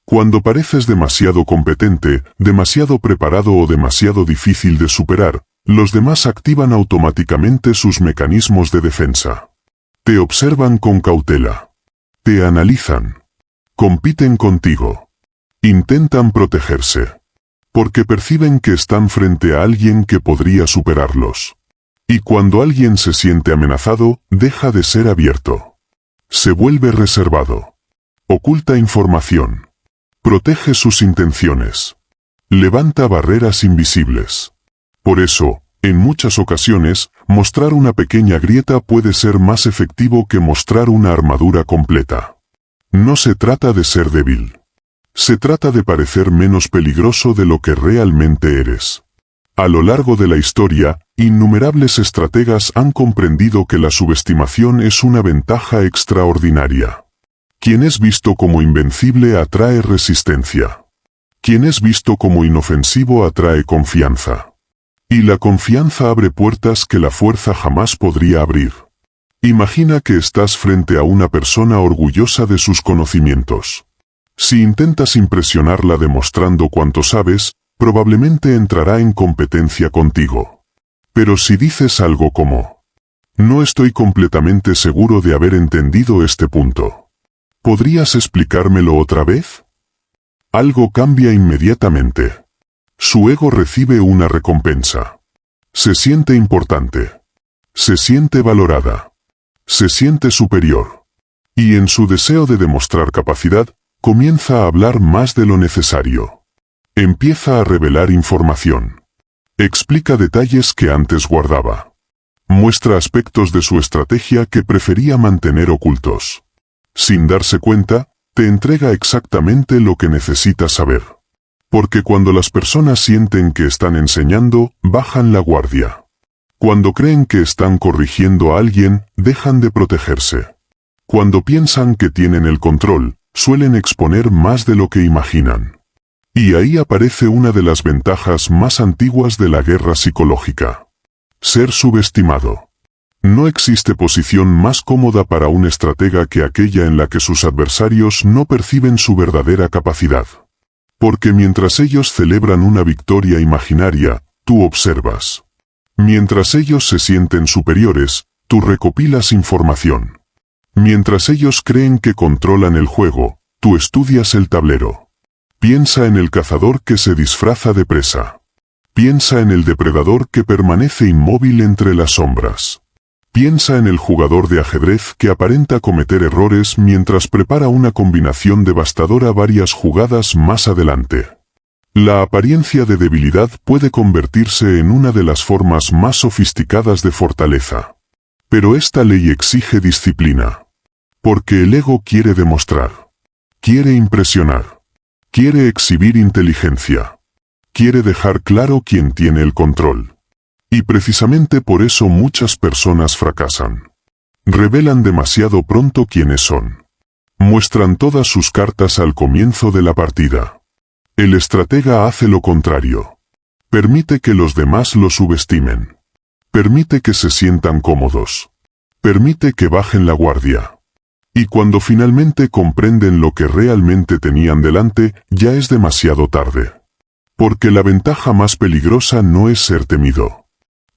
Cuando pareces demasiado competente, demasiado preparado o demasiado difícil de superar, Los demás activan automáticamente sus mecanismos de defensa. Te observan con cautela. Te analizan. Compiten contigo. Intentan protegerse. Porque perciben que están frente a alguien que podría superarlos. Y cuando alguien se siente amenazado, deja de ser abierto. Se vuelve reservado. Oculta información. Protege sus intenciones. Levanta barreras invisibles. Por eso, en muchas ocasiones, mostrar una pequeña grieta puede ser más efectivo que mostrar una armadura completa. No se trata de ser débil. Se trata de parecer menos peligroso de lo que realmente eres. A lo largo de la historia, innumerables estrategas han comprendido que la subestimación es una ventaja extraordinaria. Quien es visto como invencible atrae resistencia. Quien es visto como inofensivo atrae confianza. Y la confianza abre puertas que la fuerza jamás podría abrir. Imagina que estás frente a una persona orgullosa de sus conocimientos. Si intentas impresionarla demostrando cuánto sabes, probablemente entrará en competencia contigo. Pero si dices algo como, no estoy completamente seguro de haber entendido este punto. ¿Podrías explicármelo otra vez? Algo cambia inmediatamente. Su ego recibe una recompensa. Se siente importante. Se siente valorada. Se siente superior. Y en su deseo de demostrar capacidad, comienza a hablar más de lo necesario. Empieza a revelar información. Explica detalles que antes guardaba. Muestra aspectos de su estrategia que prefería mantener ocultos. Sin darse cuenta, te entrega exactamente lo que necesitas saber. Porque cuando las personas sienten que están enseñando, bajan la guardia. Cuando creen que están corrigiendo a alguien, dejan de protegerse. Cuando piensan que tienen el control, suelen exponer más de lo que imaginan. Y ahí aparece una de las ventajas más antiguas de la guerra psicológica. Ser subestimado. No existe posición más cómoda para un estratega que aquella en la que sus adversarios no perciben su verdadera capacidad. Porque mientras ellos celebran una victoria imaginaria, tú observas. Mientras ellos se sienten superiores, tú recopilas información. Mientras ellos creen que controlan el juego, tú estudias el tablero. Piensa en el cazador que se disfraza de presa. Piensa en el depredador que permanece inmóvil entre las sombras. Piensa en el jugador de ajedrez que aparenta cometer errores mientras prepara una combinación devastadora varias jugadas más adelante. La apariencia de debilidad puede convertirse en una de las formas más sofisticadas de fortaleza. Pero esta ley exige disciplina. Porque el ego quiere demostrar. Quiere impresionar. Quiere exhibir inteligencia. Quiere dejar claro quién tiene el control. Y precisamente por eso muchas personas fracasan. Revelan demasiado pronto quiénes son. Muestran todas sus cartas al comienzo de la partida. El estratega hace lo contrario. Permite que los demás lo subestimen. Permite que se sientan cómodos. Permite que bajen la guardia. Y cuando finalmente comprenden lo que realmente tenían delante, ya es demasiado tarde. Porque la ventaja más peligrosa no es ser temido.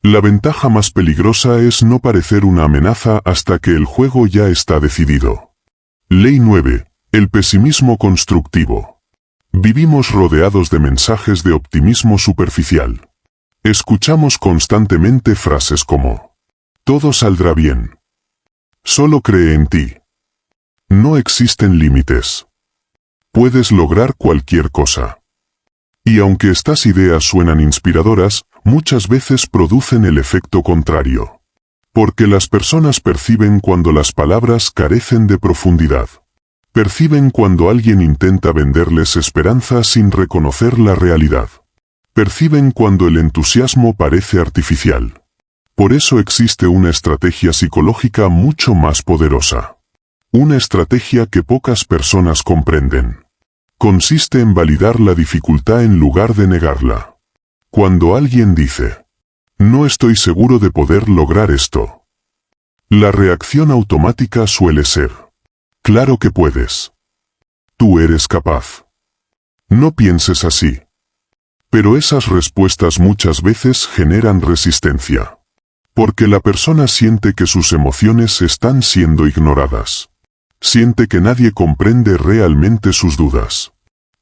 La ventaja más peligrosa es no parecer una amenaza hasta que el juego ya está decidido. Ley 9. El pesimismo constructivo. Vivimos rodeados de mensajes de optimismo superficial. Escuchamos constantemente frases como: todo saldrá bien. Solo cree en ti. No existen límites. Puedes lograr cualquier cosa. Y aunque estas ideas suenan inspiradoras, muchas veces producen el efecto contrario. Porque las personas perciben cuando las palabras carecen de profundidad. Perciben cuando alguien intenta venderles esperanza sin reconocer la realidad. Perciben cuando el entusiasmo parece artificial. Por eso existe una estrategia psicológica mucho más poderosa. Una estrategia que pocas personas comprenden. Consiste en validar la dificultad en lugar de negarla. Cuando alguien dice, no estoy seguro de poder lograr esto, la reacción automática suele ser, claro que puedes. Tú eres capaz. No pienses así. Pero esas respuestas muchas veces generan resistencia. Porque la persona siente que sus emociones están siendo ignoradas. Siente que nadie comprende realmente sus dudas.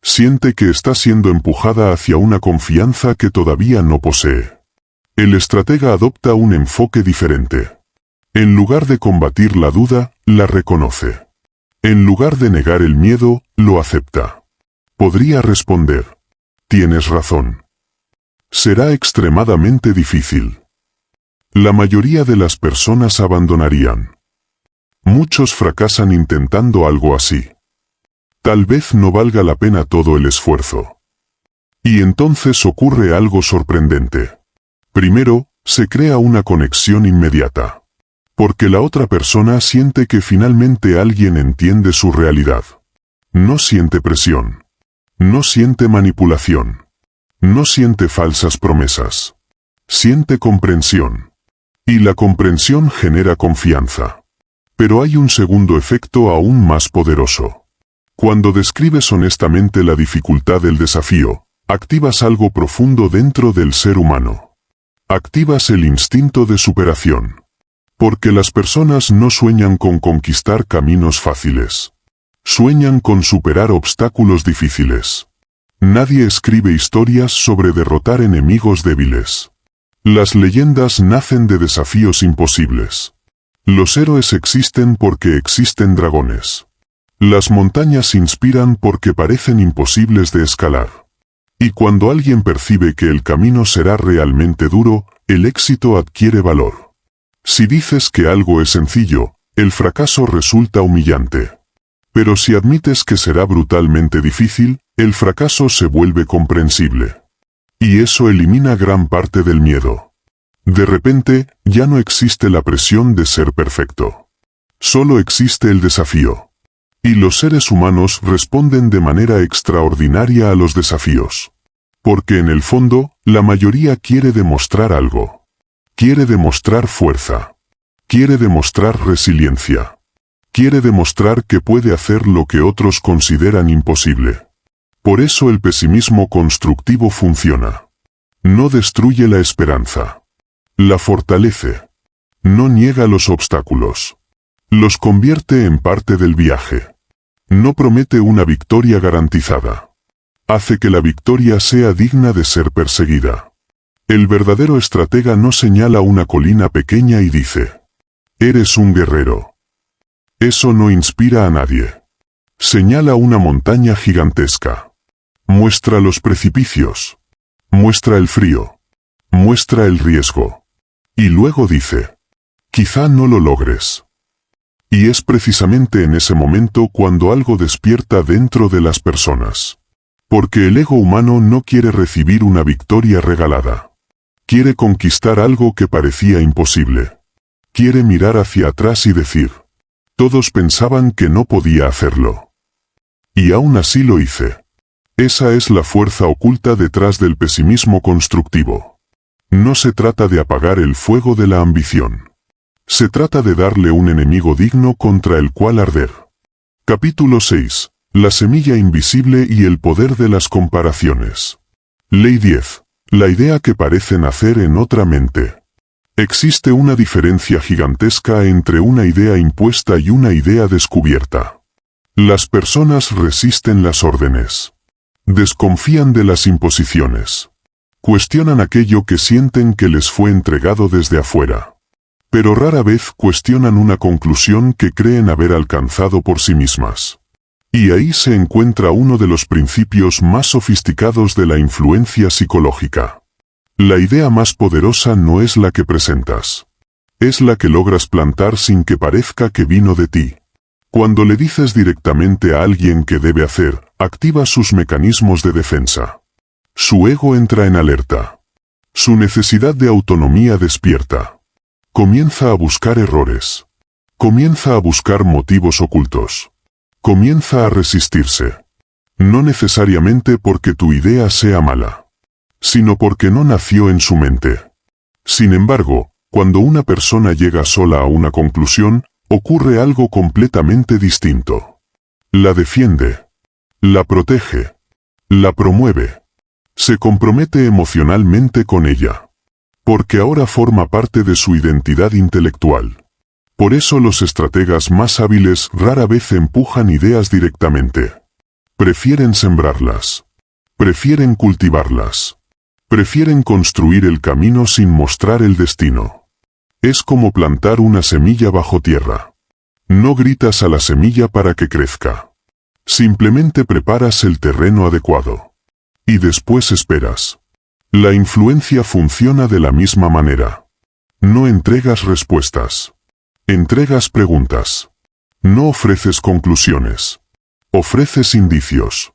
Siente que está siendo empujada hacia una confianza que todavía no posee. El estratega adopta un enfoque diferente. En lugar de combatir la duda, la reconoce. En lugar de negar el miedo, lo acepta. Podría responder: tienes razón. Será extremadamente difícil. La mayoría de las personas abandonarían. Muchos fracasan intentando algo así. Tal vez no valga la pena todo el esfuerzo. Y entonces ocurre algo sorprendente. Primero, se crea una conexión inmediata. Porque la otra persona siente que finalmente alguien entiende su realidad. No siente presión. No siente manipulación. No siente falsas promesas. Siente comprensión. Y la comprensión genera confianza. Pero hay un segundo efecto aún más poderoso. Cuando describes honestamente la dificultad del desafío, activas algo profundo dentro del ser humano. Activas el instinto de superación. Porque las personas no sueñan con conquistar caminos fáciles. Sueñan con superar obstáculos difíciles. Nadie escribe historias sobre derrotar enemigos débiles. Las leyendas nacen de desafíos imposibles. Los héroes existen porque existen dragones. Las montañas inspiran porque parecen imposibles de escalar. Y cuando alguien percibe que el camino será realmente duro, el éxito adquiere valor. Si dices que algo es sencillo, el fracaso resulta humillante. Pero si admites que será brutalmente difícil, el fracaso se vuelve comprensible. Y eso elimina gran parte del miedo. De repente, ya no existe la presión de ser perfecto. Solo existe el desafío. Y los seres humanos responden de manera extraordinaria a los desafíos. Porque en el fondo, la mayoría quiere demostrar algo. Quiere demostrar fuerza. Quiere demostrar resiliencia. Quiere demostrar que puede hacer lo que otros consideran imposible. Por eso el pesimismo constructivo funciona. No destruye la esperanza. La fortalece. No niega los obstáculos. Los convierte en parte del viaje. No promete una victoria garantizada. Hace que la victoria sea digna de ser perseguida. El verdadero estratega no señala una colina pequeña y dice: eres un guerrero. Eso no inspira a nadie. Señala una montaña gigantesca. Muestra los precipicios. Muestra el frío. Muestra el riesgo. Y luego dice: quizá no lo logres. Y es precisamente en ese momento cuando algo despierta dentro de las personas. Porque el ego humano no quiere recibir una victoria regalada. Quiere conquistar algo que parecía imposible. Quiere mirar hacia atrás y decir: todos pensaban que no podía hacerlo. Y aún así lo hice. Esa es la fuerza oculta detrás del pesimismo constructivo. No se trata de apagar el fuego de la ambición. Se trata de darle un enemigo digno contra el cual arder. Capítulo 6. La semilla invisible y el poder de las comparaciones. Ley 10. La idea que parece nacer en otra mente. Existe una diferencia gigantesca entre una idea impuesta y una idea descubierta. Las personas resisten las órdenes. Desconfían de las imposiciones. Cuestionan aquello que sienten que les fue entregado desde afuera. Pero rara vez cuestionan una conclusión que creen haber alcanzado por sí mismas. Y ahí se encuentra uno de los principios más sofisticados de la influencia psicológica. La idea más poderosa no es la que presentas. Es la que logras plantar sin que parezca que vino de ti. Cuando le dices directamente a alguien qué debe hacer, activa sus mecanismos de defensa. Su ego entra en alerta. Su necesidad de autonomía despierta. Comienza a buscar errores. Comienza a buscar motivos ocultos. Comienza a resistirse. No necesariamente porque tu idea sea mala, sino porque no nació en su mente. Sin embargo, cuando una persona llega sola a una conclusión, ocurre algo completamente distinto. La defiende. La protege. La promueve. Se compromete emocionalmente con ella. Porque ahora forma parte de su identidad intelectual. Por eso los estrategas más hábiles rara vez empujan ideas directamente. Prefieren sembrarlas. Prefieren cultivarlas. Prefieren construir el camino sin mostrar el destino. Es como plantar una semilla bajo tierra. No gritas a la semilla para que crezca. Simplemente preparas el terreno adecuado. Y después esperas. La influencia funciona de la misma manera. No entregas respuestas. Entregas preguntas. No ofreces conclusiones. Ofreces indicios.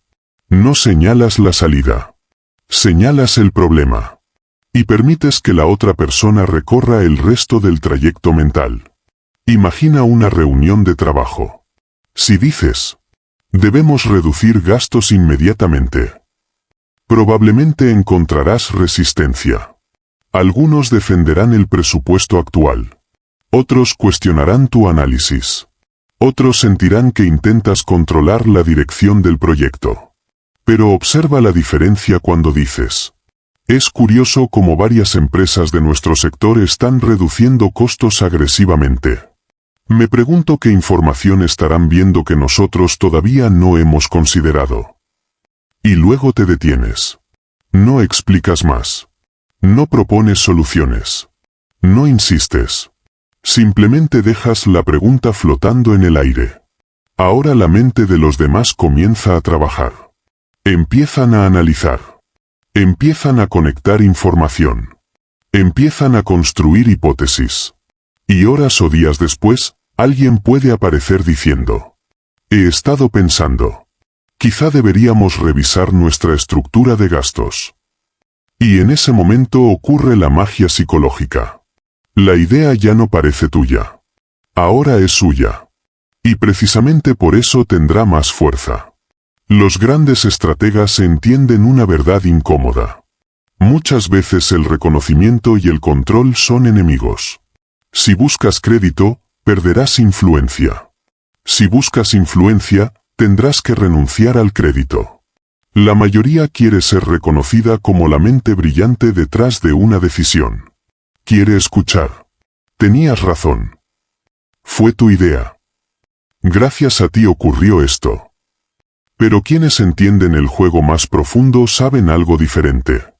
No señalas la salida. Señalas el problema. Y permites que la otra persona recorra el resto del trayecto mental. Imagina una reunión de trabajo. Si dices, debemos reducir gastos inmediatamente, probablemente encontrarás resistencia. Algunos defenderán el presupuesto actual. Otros cuestionarán tu análisis. Otros sentirán que intentas controlar la dirección del proyecto. Pero observa la diferencia cuando dices. Es curioso cómo varias empresas de nuestro sector están reduciendo costos agresivamente. Me pregunto qué información estarán viendo que nosotros todavía no hemos considerado. Y luego te detienes. No explicas más. No propones soluciones. No insistes. Simplemente dejas la pregunta flotando en el aire. Ahora la mente de los demás comienza a trabajar. Empiezan a analizar. Empiezan a conectar información. Empiezan a construir hipótesis. Y horas o días después, alguien puede aparecer diciendo: he estado pensando. Quizá deberíamos revisar nuestra estructura de gastos. Y en ese momento ocurre la magia psicológica. La idea ya no parece tuya. Ahora es suya. Y precisamente por eso tendrá más fuerza. Los grandes estrategas entienden una verdad incómoda. Muchas veces el reconocimiento y el control son enemigos. Si buscas crédito, perderás influencia. Si buscas influencia, tendrás que renunciar al crédito. La mayoría quiere ser reconocida como la mente brillante detrás de una decisión. Quiere escuchar. Tenías razón. Fue tu idea. Gracias a ti ocurrió esto. Pero quienes entienden el juego más profundo saben algo diferente.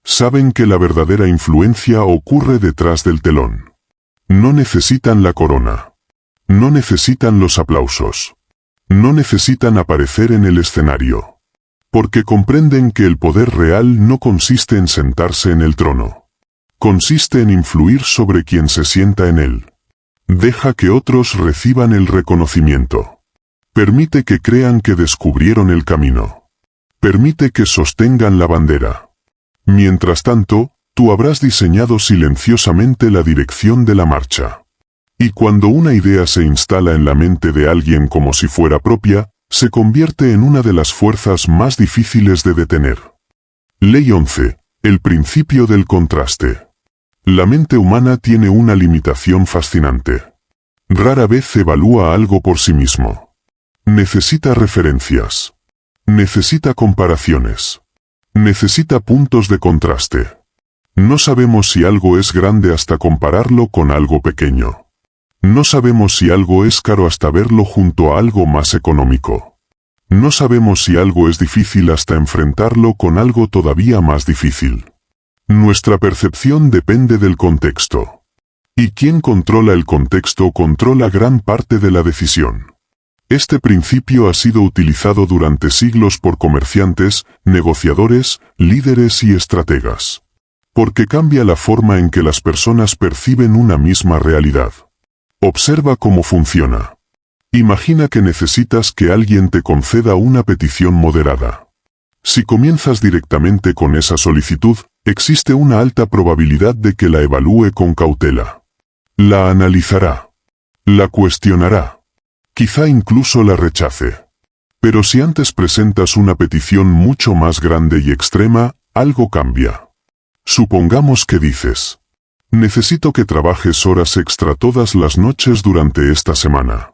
Saben que la verdadera influencia ocurre detrás del telón. No necesitan la corona. No necesitan los aplausos. No necesitan aparecer en el escenario. Porque comprenden que el poder real no consiste en sentarse en el trono. Consiste en influir sobre quien se sienta en él. Deja que otros reciban el reconocimiento. Permite que crean que descubrieron el camino. Permite que sostengan la bandera. Mientras tanto, tú habrás diseñado silenciosamente la dirección de la marcha. Y cuando una idea se instala en la mente de alguien como si fuera propia, se convierte en una de las fuerzas más difíciles de detener. Ley 11. El principio del contraste. La mente humana tiene una limitación fascinante. Rara vez evalúa algo por sí mismo. Necesita referencias. Necesita comparaciones. Necesita puntos de contraste. No sabemos si algo es grande hasta compararlo con algo pequeño. No sabemos si algo es caro hasta verlo junto a algo más económico. No sabemos si algo es difícil hasta enfrentarlo con algo todavía más difícil. Nuestra percepción depende del contexto. Y quien controla el contexto controla gran parte de la decisión. Este principio ha sido utilizado durante siglos por comerciantes, negociadores, líderes y estrategas. Porque cambia la forma en que las personas perciben una misma realidad. Observa cómo funciona. Imagina que necesitas que alguien te conceda una petición moderada. Si comienzas directamente con esa solicitud, existe una alta probabilidad de que la evalúe con cautela. La analizará. La cuestionará. Quizá incluso la rechace. Pero si antes presentas una petición mucho más grande y extrema, algo cambia. Supongamos que dices: necesito que trabajes horas extra todas las noches durante esta semana.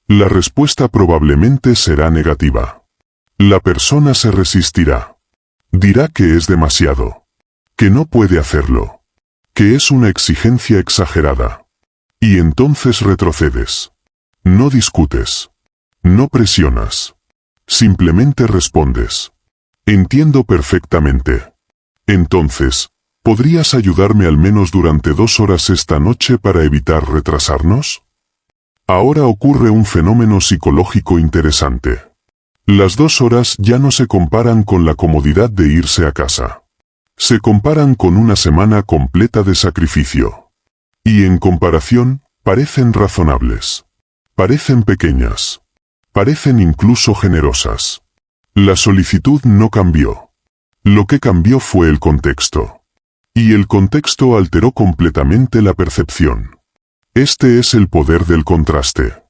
La respuesta probablemente será negativa. La persona se resistirá. Dirá que es demasiado, que no puede hacerlo, que es una exigencia exagerada. Y entonces retrocedes. No discutes. No presionas. Simplemente respondes. Entiendo perfectamente. Entonces, ¿podrías ayudarme al menos durante 2 horas esta noche para evitar retrasarnos? Ahora ocurre un fenómeno psicológico interesante. Las 2 horas ya no se comparan con la comodidad de irse a casa. Se comparan con una semana completa de sacrificio. Y en comparación, parecen razonables. Parecen pequeñas. Parecen incluso generosas. La solicitud no cambió. Lo que cambió fue el contexto. Y el contexto alteró completamente la percepción. Este es el poder del contraste.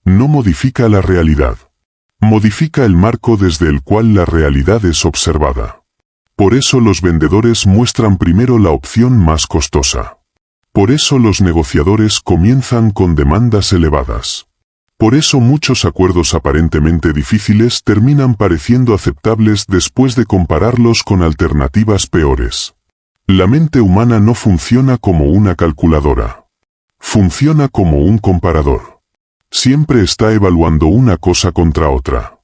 No modifica la realidad. Modifica el marco desde el cual la realidad es observada. Por eso los vendedores muestran primero la opción más costosa. Por eso los negociadores comienzan con demandas elevadas. Por eso muchos acuerdos aparentemente difíciles terminan pareciendo aceptables después de compararlos con alternativas peores. La mente humana no funciona como una calculadora. Funciona como un comparador. Siempre está evaluando una cosa contra otra.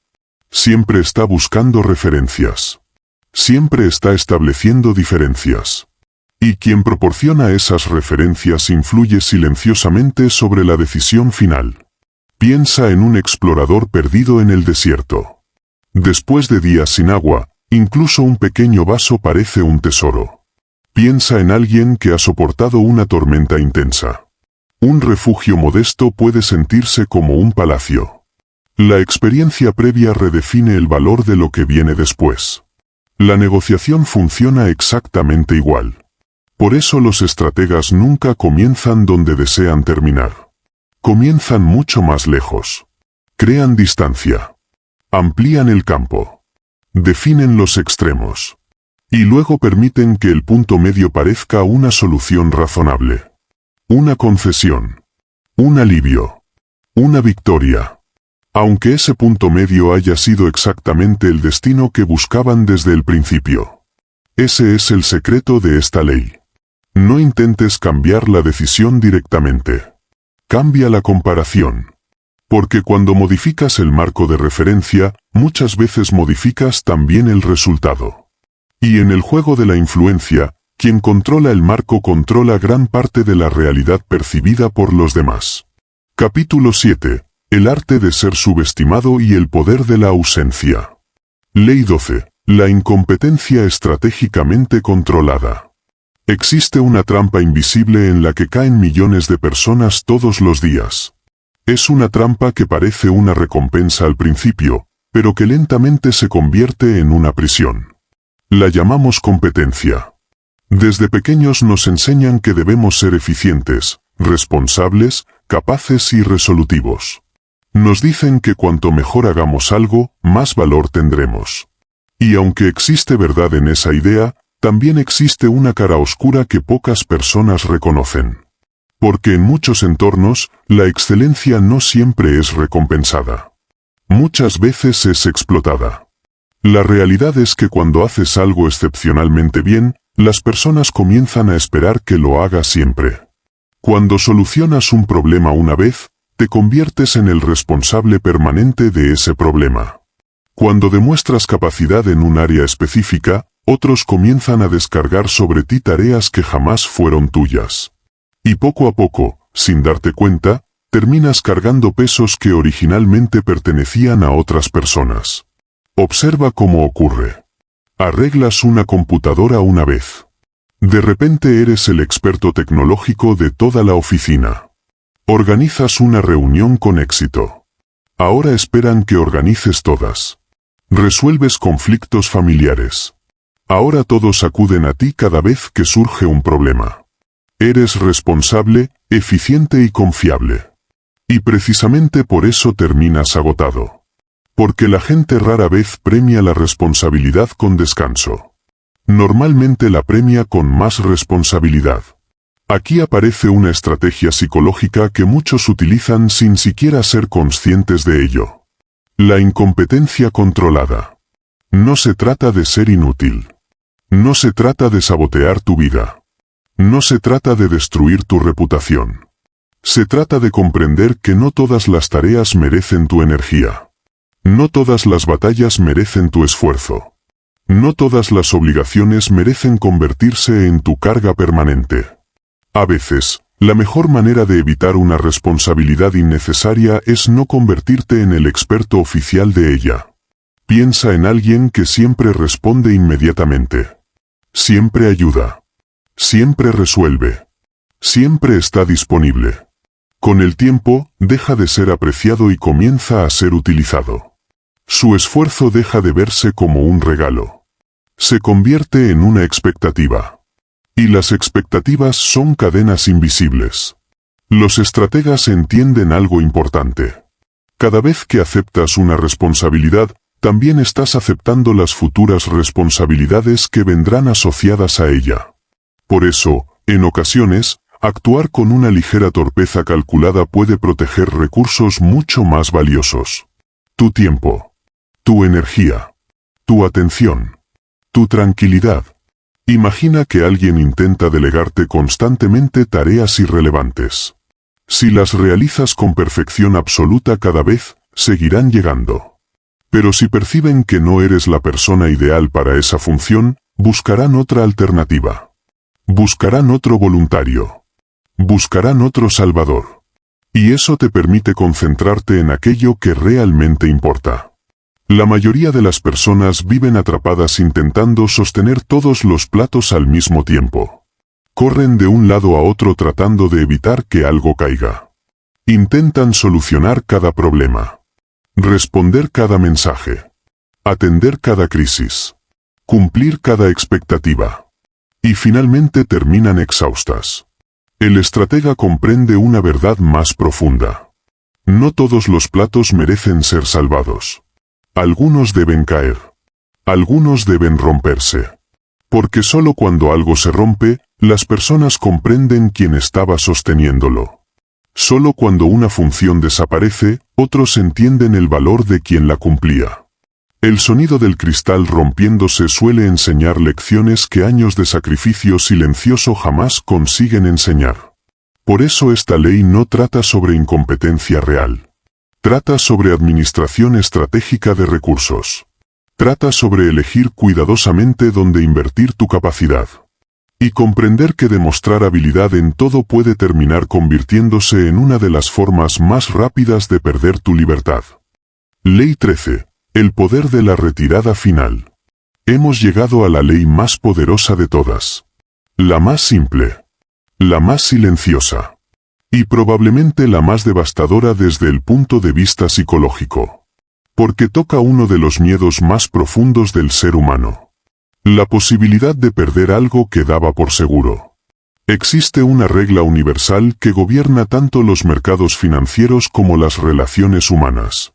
Siempre está buscando referencias. Siempre está estableciendo diferencias. Y quien proporciona esas referencias influye silenciosamente sobre la decisión final. Piensa en un explorador perdido en el desierto. Después de días sin agua, incluso un pequeño vaso parece un tesoro. Piensa en alguien que ha soportado una tormenta intensa. Un refugio modesto puede sentirse como un palacio. La experiencia previa redefine el valor de lo que viene después. La negociación funciona exactamente igual. Por eso los estrategas nunca comienzan donde desean terminar. Comienzan mucho más lejos. Crean distancia. Amplían el campo. Definen los extremos. Y luego permiten que el punto medio parezca una solución razonable. Una concesión. Un alivio. Una victoria. Aunque ese punto medio haya sido exactamente el destino que buscaban desde el principio. Ese es el secreto de esta ley. No intentes cambiar la decisión directamente. Cambia la comparación. Porque cuando modificas el marco de referencia, muchas veces modificas también el resultado. Y en el juego de la influencia, quien controla el marco controla gran parte de la realidad percibida por los demás. Capítulo 7. El arte de ser subestimado y el poder de la ausencia. Ley 12. La incompetencia estratégicamente controlada. Existe una trampa invisible en la que caen millones de personas todos los días. Es una trampa que parece una recompensa al principio, pero que lentamente se convierte en una prisión. La llamamos competencia. Desde pequeños nos enseñan que debemos ser eficientes, responsables, capaces y resolutivos. Nos dicen que cuanto mejor hagamos algo, más valor tendremos. Y aunque existe verdad en esa idea, también existe una cara oscura que pocas personas reconocen. Porque en muchos entornos, la excelencia no siempre es recompensada. Muchas veces es explotada. La realidad es que cuando haces algo excepcionalmente bien, las personas comienzan a esperar que lo hagas siempre. Cuando solucionas un problema una vez, te conviertes en el responsable permanente de ese problema. Cuando demuestras capacidad en un área específica, otros comienzan a descargar sobre ti tareas que jamás fueron tuyas. Y poco a poco, sin darte cuenta, terminas cargando pesos que originalmente pertenecían a otras personas. Observa cómo ocurre. Arreglas una computadora una vez. De repente eres el experto tecnológico de toda la oficina. Organizas una reunión con éxito. Ahora esperan que organices todas. Resuelves conflictos familiares. Ahora todos acuden a ti cada vez que surge un problema. Eres responsable, eficiente y confiable. Y precisamente por eso terminas agotado. Porque la gente rara vez premia la responsabilidad con descanso. Normalmente la premia con más responsabilidad. Aquí aparece una estrategia psicológica que muchos utilizan sin siquiera ser conscientes de ello. La incompetencia controlada. No se trata de ser inútil. No se trata de sabotear tu vida. No se trata de destruir tu reputación. Se trata de comprender que no todas las tareas merecen tu energía. No todas las batallas merecen tu esfuerzo. No todas las obligaciones merecen convertirse en tu carga permanente. A veces, la mejor manera de evitar una responsabilidad innecesaria es no convertirte en el experto oficial de ella. Piensa en alguien que siempre responde inmediatamente. Siempre ayuda. Siempre resuelve. Siempre está disponible. Con el tiempo, deja de ser apreciado y comienza a ser utilizado. Su esfuerzo deja de verse como un regalo. Se convierte en una expectativa. Y las expectativas son cadenas invisibles. Los estrategas entienden algo importante. Cada vez que aceptas una responsabilidad, también estás aceptando las futuras responsabilidades que vendrán asociadas a ella. Por eso, en ocasiones, actuar con una ligera torpeza calculada puede proteger recursos mucho más valiosos. Tu tiempo, tu energía, tu atención, tu tranquilidad. Imagina que alguien intenta delegarte constantemente tareas irrelevantes. Si las realizas con perfección absoluta cada vez, seguirán llegando. Pero si perciben que no eres la persona ideal para esa función, buscarán otra alternativa. Buscarán otro voluntario. Buscarán otro salvador. Y eso te permite concentrarte en aquello que realmente importa. La mayoría de las personas viven atrapadas intentando sostener todos los platos al mismo tiempo. Corren de un lado a otro tratando de evitar que algo caiga. Intentan solucionar cada problema. Responder cada mensaje. Atender cada crisis. Cumplir cada expectativa. Y finalmente terminan exhaustas. El estratega comprende una verdad más profunda. No todos los platos merecen ser salvados. Algunos deben caer. Algunos deben romperse. Porque solo cuando algo se rompe, las personas comprenden quién estaba sosteniéndolo. Solo cuando una función desaparece, otros entienden el valor de quien la cumplía. El sonido del cristal rompiéndose suele enseñar lecciones que años de sacrificio silencioso jamás consiguen enseñar. Por eso esta ley no trata sobre incompetencia real. Trata sobre administración estratégica de recursos. Trata sobre elegir cuidadosamente dónde invertir tu capacidad. Y comprender que demostrar habilidad en todo puede terminar convirtiéndose en una de las formas más rápidas de perder tu libertad. Ley 13. El poder de la retirada final. Hemos llegado a la ley más poderosa de todas. La más simple. La más silenciosa. Y probablemente la más devastadora desde el punto de vista psicológico. Porque toca uno de los miedos más profundos del ser humano. La posibilidad de perder algo que daba por seguro. Existe una regla universal que gobierna tanto los mercados financieros como las relaciones humanas.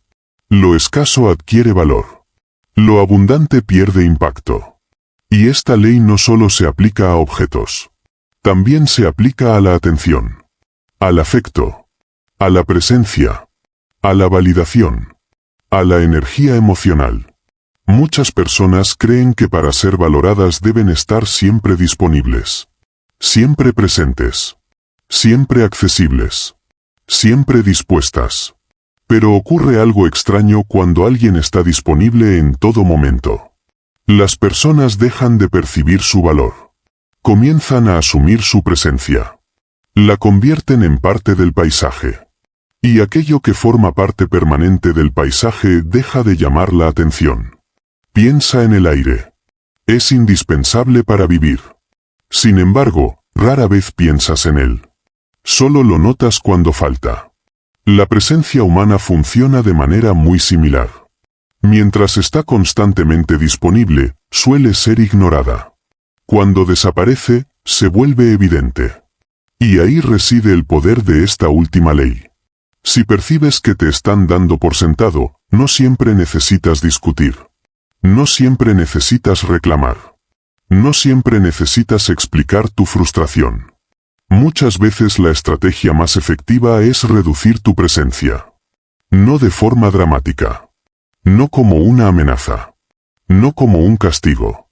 Lo escaso adquiere valor. Lo abundante pierde impacto. Y esta ley no solo se aplica a objetos. También se aplica a la atención. Al afecto. A la presencia. A la validación. A la energía emocional. Muchas personas creen que para ser valoradas deben estar siempre disponibles. Siempre presentes. Siempre accesibles. Siempre dispuestas. Pero ocurre algo extraño cuando alguien está disponible en todo momento. Las personas dejan de percibir su valor. Comienzan a asumir su presencia. La convierten en parte del paisaje. Y aquello que forma parte permanente del paisaje deja de llamar la atención. Piensa en el aire. Es indispensable para vivir. Sin embargo, rara vez piensas en él. Solo lo notas cuando falta. La presencia humana funciona de manera muy similar. Mientras está constantemente disponible, suele ser ignorada. Cuando desaparece, se vuelve evidente. Y ahí reside el poder de esta última ley. Si percibes que te están dando por sentado, no siempre necesitas discutir. No siempre necesitas reclamar. No siempre necesitas explicar tu frustración. Muchas veces la estrategia más efectiva es reducir tu presencia. No de forma dramática. No como una amenaza. no como un castigo.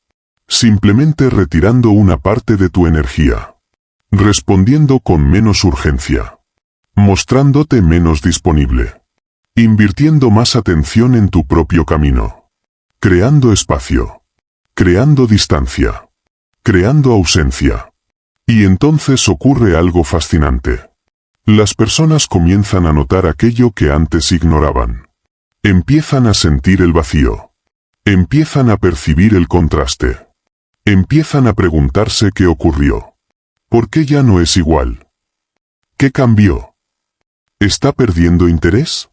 Simplemente retirando una parte de tu energía. Respondiendo con menos urgencia. Mostrándote menos disponible. Invirtiendo más atención en tu propio camino. Creando espacio. Creando distancia. Creando ausencia. Y entonces ocurre algo fascinante. Las personas comienzan a notar aquello que antes ignoraban. Empiezan a sentir el vacío. Empiezan a percibir el contraste. Empiezan a preguntarse qué ocurrió. ¿Por qué ya no es igual? ¿Qué cambió? ¿Está perdiendo interés?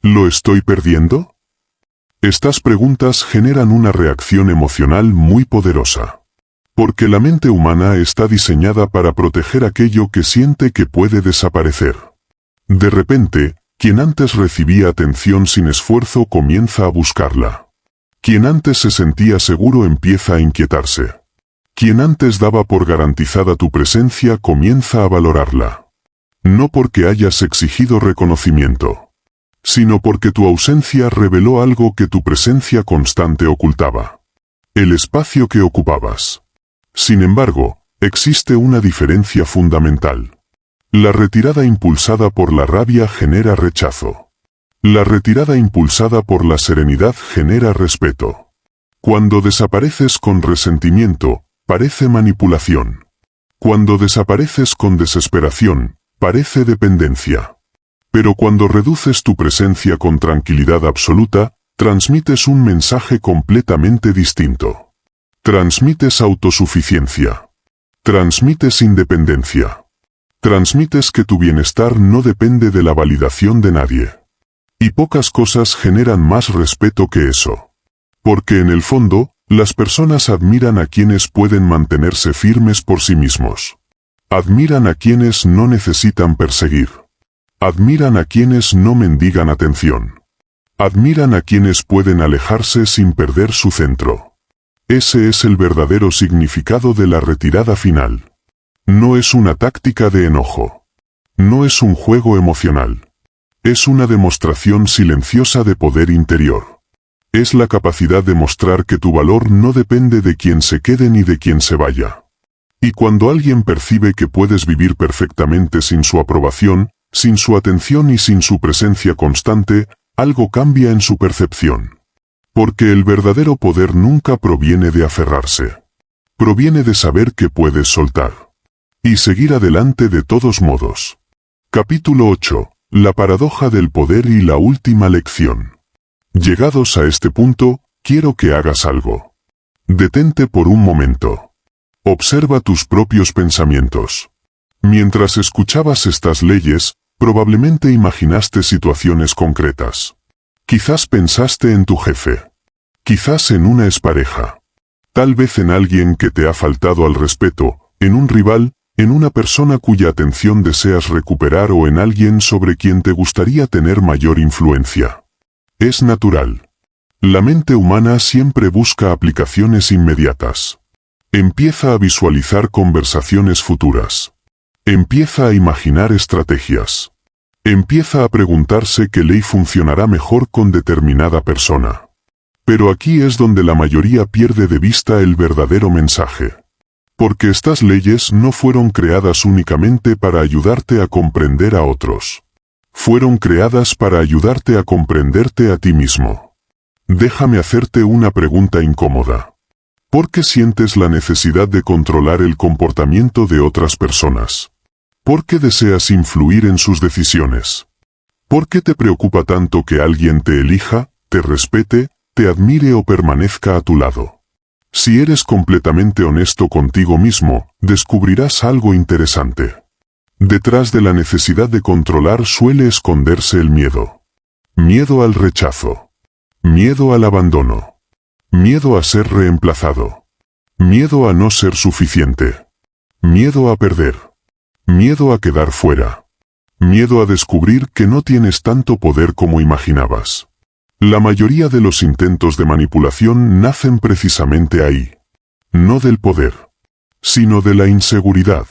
¿Lo estoy perdiendo? Estas preguntas generan una reacción emocional muy poderosa. Porque la mente humana está diseñada para proteger aquello que siente que puede desaparecer. De repente, quien antes recibía atención sin esfuerzo comienza a buscarla. Quien antes se sentía seguro empieza a inquietarse. Quien antes daba por garantizada tu presencia comienza a valorarla. No porque hayas exigido reconocimiento, sino porque tu ausencia reveló algo que tu presencia constante ocultaba. El espacio que ocupabas. Sin embargo, existe una diferencia fundamental. La retirada impulsada por la rabia genera rechazo. La retirada impulsada por la serenidad genera respeto. Cuando desapareces con resentimiento, parece manipulación. Cuando desapareces con desesperación, parece dependencia. Pero cuando reduces tu presencia con tranquilidad absoluta, transmites un mensaje completamente distinto. Transmites autosuficiencia. Transmites independencia. Transmites que tu bienestar no depende de la validación de nadie. Y pocas cosas generan más respeto que eso. Porque en el fondo, las personas admiran a quienes pueden mantenerse firmes por sí mismos. Admiran a quienes no necesitan perseguir. Admiran a quienes no mendigan atención. Admiran a quienes pueden alejarse sin perder su centro. Ese es el verdadero significado de la retirada final. No es una táctica de enojo. No es un juego emocional. Es una demostración silenciosa de poder interior. Es la capacidad de mostrar que tu valor no depende de quien se quede ni de quien se vaya. Y cuando alguien percibe que puedes vivir perfectamente sin su aprobación, sin su atención y sin su presencia constante, algo cambia en su percepción. Porque el verdadero poder nunca proviene de aferrarse. Proviene de saber que puedes soltar. Y seguir adelante de todos modos. Capítulo 8. La paradoja del poder y la última lección. Llegados a este punto, quiero que hagas algo. Detente por un momento. Observa tus propios pensamientos. Mientras escuchabas estas leyes, probablemente imaginaste situaciones concretas. Quizás pensaste en tu jefe. Quizás en una expareja. Tal vez en alguien que te ha faltado al respeto, en un rival, en una persona cuya atención deseas recuperar o en alguien sobre quien te gustaría tener mayor influencia. Es natural. La mente humana siempre busca aplicaciones inmediatas. Empieza a visualizar conversaciones futuras. Empieza a imaginar estrategias. Empieza a preguntarse qué ley funcionará mejor con determinada persona. Pero aquí es donde la mayoría pierde de vista el verdadero mensaje. Porque estas leyes no fueron creadas únicamente para ayudarte a comprender a otros. Fueron creadas para ayudarte a comprenderte a ti mismo. Déjame hacerte una pregunta incómoda. ¿Por qué sientes la necesidad de controlar el comportamiento de otras personas? ¿Por qué deseas influir en sus decisiones? ¿Por qué te preocupa tanto que alguien te elija, te respete, te admire o permanezca a tu lado? Si eres completamente honesto contigo mismo, descubrirás algo interesante. Detrás de la necesidad de controlar suele esconderse el miedo. Miedo al rechazo. Miedo al abandono. Miedo a ser reemplazado. Miedo a no ser suficiente. Miedo a perder. Miedo a quedar fuera. Miedo a descubrir que no tienes tanto poder como imaginabas. La mayoría de los intentos de manipulación nacen precisamente ahí. No del poder, sino de la inseguridad.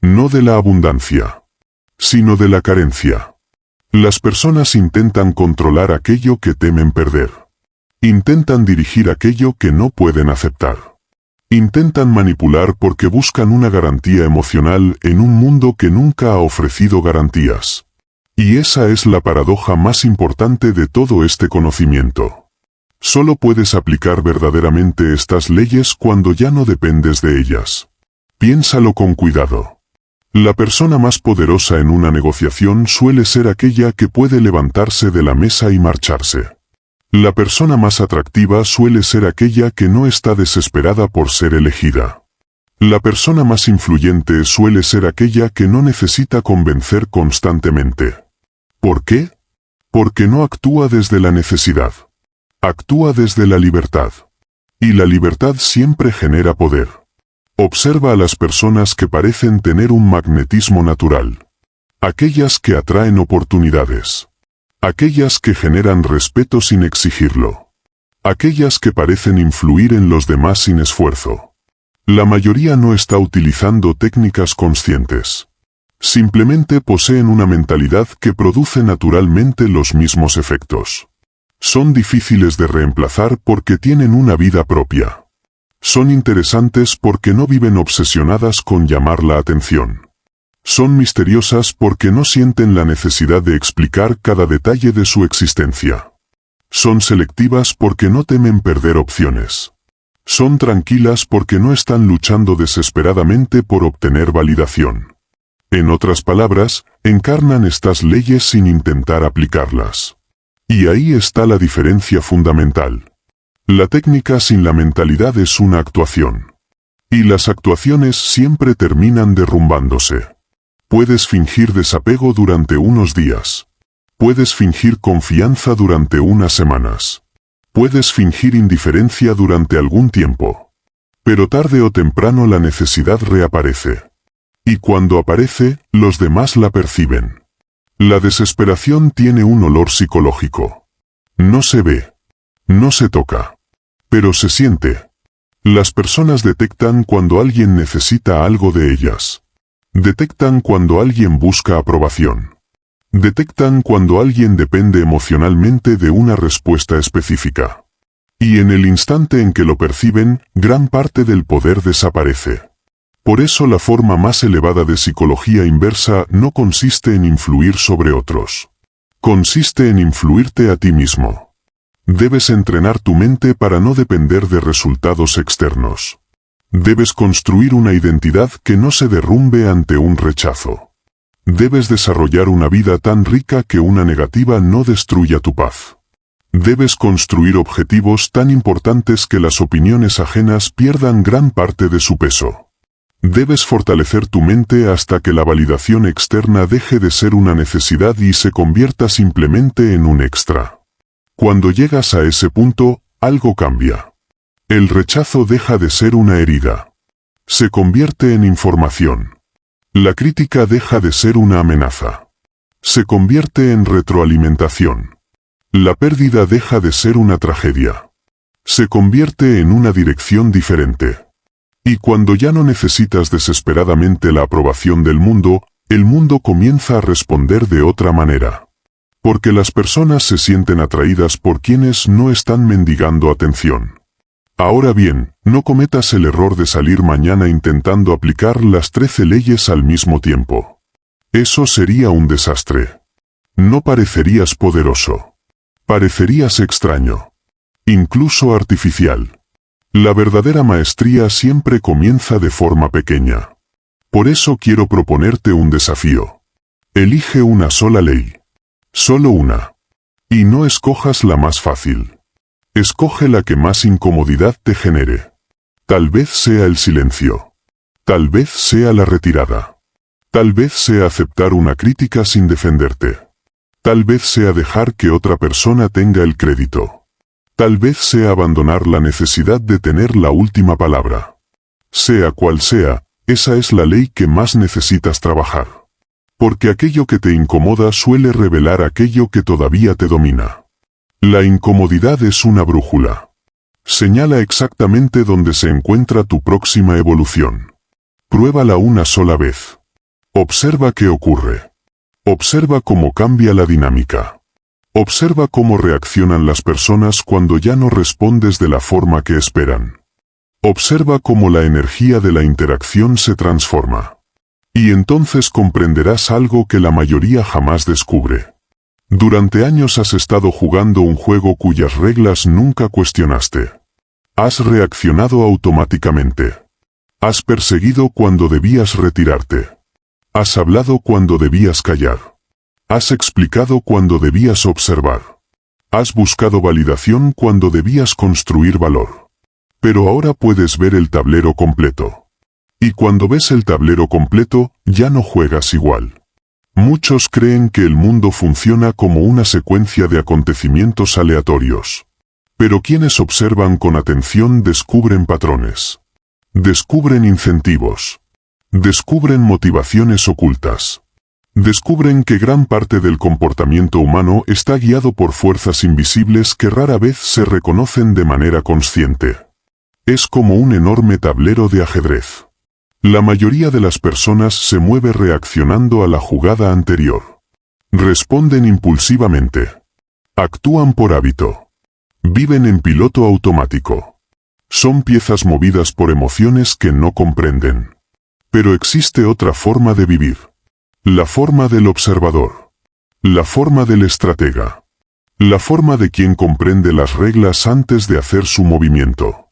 No de la abundancia, sino de la carencia. Las personas intentan controlar aquello que temen perder. Intentan dirigir aquello que no pueden aceptar. Intentan manipular porque buscan una garantía emocional en un mundo que nunca ha ofrecido garantías. Y esa es la paradoja más importante de todo este conocimiento. Solo puedes aplicar verdaderamente estas leyes cuando ya no dependes de ellas. Piénsalo con cuidado. La persona más poderosa en una negociación suele ser aquella que puede levantarse de la mesa y marcharse. La persona más atractiva suele ser aquella que no está desesperada por ser elegida. La persona más influyente suele ser aquella que no necesita convencer constantemente. ¿Por qué? Porque no actúa desde la necesidad. Actúa desde la libertad. Y la libertad siempre genera poder. Observa a las personas que parecen tener un magnetismo natural. Aquellas que atraen oportunidades. Aquellas que generan respeto sin exigirlo. Aquellas que parecen influir en los demás sin esfuerzo. La mayoría no está utilizando técnicas conscientes. Simplemente poseen una mentalidad que produce naturalmente los mismos efectos. Son difíciles de reemplazar porque tienen una vida propia. Son interesantes porque no viven obsesionadas con llamar la atención. Son misteriosas porque no sienten la necesidad de explicar cada detalle de su existencia. Son selectivas porque no temen perder opciones. Son tranquilas porque no están luchando desesperadamente por obtener validación. En otras palabras, encarnan estas leyes sin intentar aplicarlas. Y ahí está la diferencia fundamental. La técnica sin la mentalidad es una actuación. Y las actuaciones siempre terminan derrumbándose. Puedes fingir desapego durante unos días. Puedes fingir confianza durante unas semanas. Puedes fingir indiferencia durante algún tiempo. Pero tarde o temprano la necesidad reaparece. Y cuando aparece, los demás la perciben. La desesperación tiene un olor psicológico. No se ve. No se toca. Pero se siente. Las personas detectan cuando alguien necesita algo de ellas. Detectan cuando alguien busca aprobación. Detectan cuando alguien depende emocionalmente de una respuesta específica. Y en el instante en que lo perciben, gran parte del poder desaparece. Por eso la forma más elevada de psicología inversa no consiste en influir sobre otros. Consiste en influirte a ti mismo. Debes entrenar tu mente para no depender de resultados externos. Debes construir una identidad que no se derrumbe ante un rechazo. Debes desarrollar una vida tan rica que una negativa no destruya tu paz. Debes construir objetivos tan importantes que las opiniones ajenas pierdan gran parte de su peso. Debes fortalecer tu mente hasta que la validación externa deje de ser una necesidad y se convierta simplemente en un extra. Cuando llegas a ese punto, algo cambia. El rechazo deja de ser una herida. Se convierte en información. La crítica deja de ser una amenaza. Se convierte en retroalimentación. La pérdida deja de ser una tragedia. Se convierte en una dirección diferente. Y cuando ya no necesitas desesperadamente la aprobación del mundo, el mundo comienza a responder de otra manera. Porque las personas se sienten atraídas por quienes no están mendigando atención. Ahora bien, no cometas el error de salir mañana intentando aplicar las 13 leyes al mismo tiempo. Eso sería un desastre. No parecerías poderoso. Parecerías extraño. Incluso artificial. La verdadera maestría siempre comienza de forma pequeña. Por eso quiero proponerte un desafío. Elige una sola ley. Solo una. Y no escojas la más fácil. Escoge la que más incomodidad te genere. Tal vez sea el silencio. Tal vez sea la retirada. Tal vez sea aceptar una crítica sin defenderte. Tal vez sea dejar que otra persona tenga el crédito. Tal vez sea abandonar la necesidad de tener la última palabra. Sea cual sea, esa es la ley que más necesitas trabajar. Porque aquello que te incomoda suele revelar aquello que todavía te domina. La incomodidad es una brújula. Señala exactamente dónde se encuentra tu próxima evolución. Pruébala una sola vez. Observa qué ocurre. Observa cómo cambia la dinámica. Observa cómo reaccionan las personas cuando ya no respondes de la forma que esperan. Observa cómo la energía de la interacción se transforma. Y entonces comprenderás algo que la mayoría jamás descubre. Durante años has estado jugando un juego cuyas reglas nunca cuestionaste. Has reaccionado automáticamente. Has perseguido cuando debías retirarte. Has hablado cuando debías callar. Has explicado cuando debías observar. Has buscado validación cuando debías construir valor. Pero ahora puedes ver el tablero completo. Y cuando ves el tablero completo, ya no juegas igual. Muchos creen que el mundo funciona como una secuencia de acontecimientos aleatorios. Pero quienes observan con atención descubren patrones. Descubren incentivos. Descubren motivaciones ocultas. Descubren que gran parte del comportamiento humano está guiado por fuerzas invisibles que rara vez se reconocen de manera consciente. Es como un enorme tablero de ajedrez. La mayoría de las personas se mueve reaccionando a la jugada anterior. Responden impulsivamente. Actúan por hábito. Viven en piloto automático. Son piezas movidas por emociones que no comprenden. Pero existe otra forma de vivir. La forma del observador. La forma del estratega. La forma de quien comprende las reglas antes de hacer su movimiento.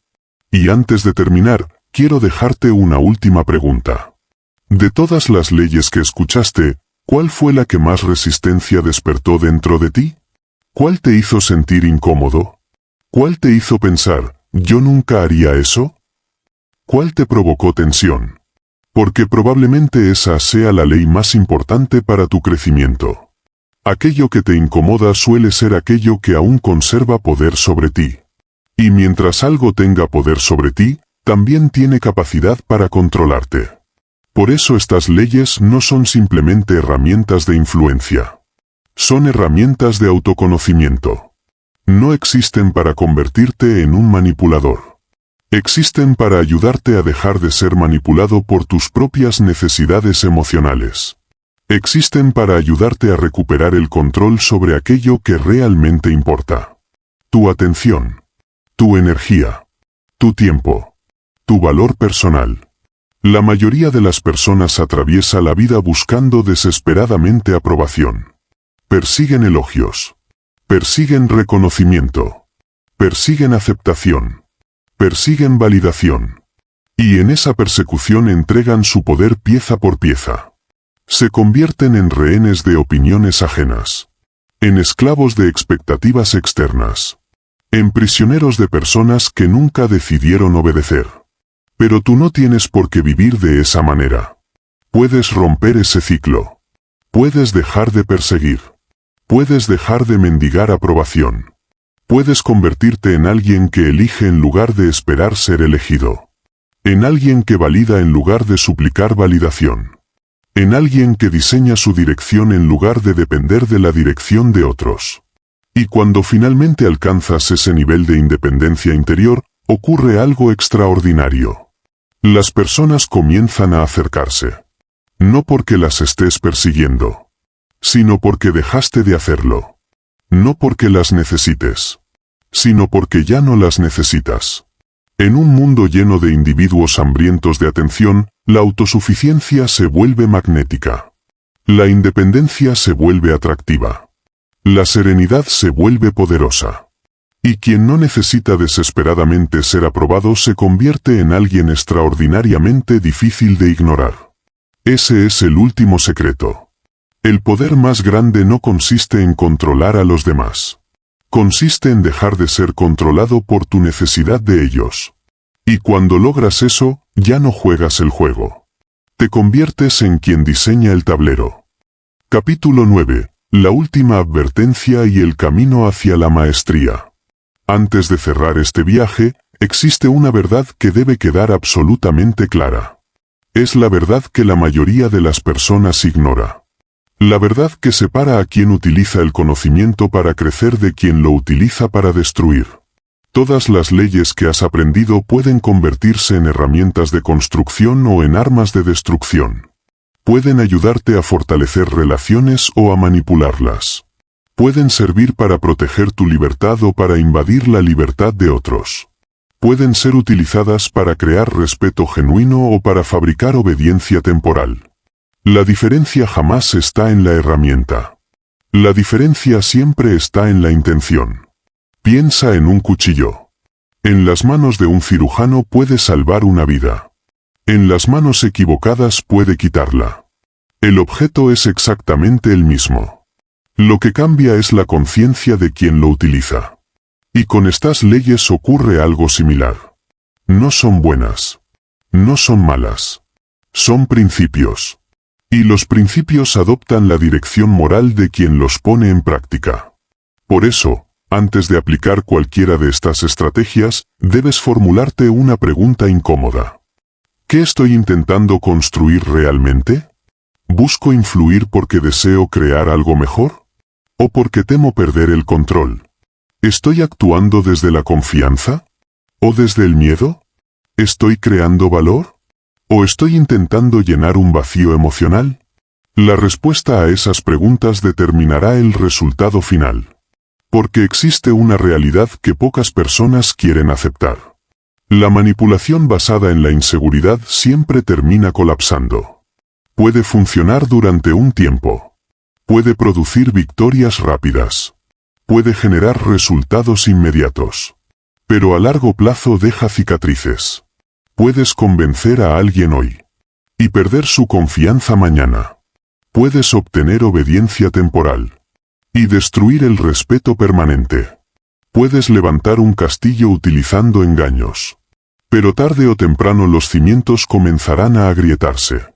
Y antes de terminar, quiero dejarte una última pregunta. De todas las leyes que escuchaste, ¿cuál fue la que más resistencia despertó dentro de ti? ¿Cuál te hizo sentir incómodo? ¿Cuál te hizo pensar, yo nunca haría eso? ¿Cuál te provocó tensión? Porque probablemente esa sea la ley más importante para tu crecimiento. Aquello que te incomoda suele ser aquello que aún conserva poder sobre ti. Y mientras algo tenga poder sobre ti, también tiene capacidad para controlarte. Por eso estas leyes no son simplemente herramientas de influencia. Son herramientas de autoconocimiento. No existen para convertirte en un manipulador. Existen para ayudarte a dejar de ser manipulado por tus propias necesidades emocionales. Existen para ayudarte a recuperar el control sobre aquello que realmente importa. Tu atención. Tu energía. Tu tiempo. Tu valor personal. La mayoría de las personas atraviesa la vida buscando desesperadamente aprobación. Persiguen elogios. Persiguen reconocimiento. Persiguen aceptación. Persiguen validación. Y en esa persecución entregan su poder pieza por pieza. Se convierten en rehenes de opiniones ajenas. En esclavos de expectativas externas. En prisioneros de personas que nunca decidieron obedecer. Pero tú no tienes por qué vivir de esa manera. Puedes romper ese ciclo. Puedes dejar de perseguir. Puedes dejar de mendigar aprobación. Puedes convertirte en alguien que elige en lugar de esperar ser elegido. En alguien que valida en lugar de suplicar validación. En alguien que diseña su dirección en lugar de depender de la dirección de otros. Y cuando finalmente alcanzas ese nivel de independencia interior, ocurre algo extraordinario. Las personas comienzan a acercarse. No porque las estés persiguiendo, sino porque dejaste de hacerlo. No porque las necesites, sino porque ya no las necesitas. En un mundo lleno de individuos hambrientos de atención, la autosuficiencia se vuelve magnética. La independencia se vuelve atractiva. La serenidad se vuelve poderosa. Y quien no necesita desesperadamente ser aprobado se convierte en alguien extraordinariamente difícil de ignorar. Ese es el último secreto. El poder más grande no consiste en controlar a los demás. Consiste en dejar de ser controlado por tu necesidad de ellos. Y cuando logras eso, ya no juegas el juego. Te conviertes en quien diseña el tablero. Capítulo 9. La última advertencia y el camino hacia la maestría. Antes de cerrar este viaje, existe una verdad que debe quedar absolutamente clara. Es la verdad que la mayoría de las personas ignora. La verdad que separa a quien utiliza el conocimiento para crecer de quien lo utiliza para destruir. Todas las leyes que has aprendido pueden convertirse en herramientas de construcción o en armas de destrucción. Pueden ayudarte a fortalecer relaciones o a manipularlas. Pueden servir para proteger tu libertad o para invadir la libertad de otros. Pueden ser utilizadas para crear respeto genuino o para fabricar obediencia temporal. La diferencia jamás está en la herramienta. La diferencia siempre está en la intención. Piensa en un cuchillo. En las manos de un cirujano puede salvar una vida. En las manos equivocadas puede quitarla. El objeto es exactamente el mismo. Lo que cambia es la conciencia de quien lo utiliza. Y con estas leyes ocurre algo similar. No son buenas. No son malas. Son principios. Y los principios adoptan la dirección moral de quien los pone en práctica. Por eso, antes de aplicar cualquiera de estas estrategias, debes formularte una pregunta incómoda. ¿Qué estoy intentando construir realmente? ¿Busco influir porque deseo crear algo mejor? ¿O porque temo perder el control? ¿Estoy actuando desde la confianza? ¿O desde el miedo? ¿Estoy creando valor? ¿O estoy intentando llenar un vacío emocional? La respuesta a esas preguntas determinará el resultado final. Porque existe una realidad que pocas personas quieren aceptar. La manipulación basada en la inseguridad siempre termina colapsando. Puede funcionar durante un tiempo. Puede producir victorias rápidas. Puede generar resultados inmediatos. Pero a largo plazo deja cicatrices. Puedes convencer a alguien hoy. Y perder su confianza mañana. Puedes obtener obediencia temporal. Y destruir el respeto permanente. Puedes levantar un castillo utilizando engaños. Pero tarde o temprano los cimientos comenzarán a agrietarse.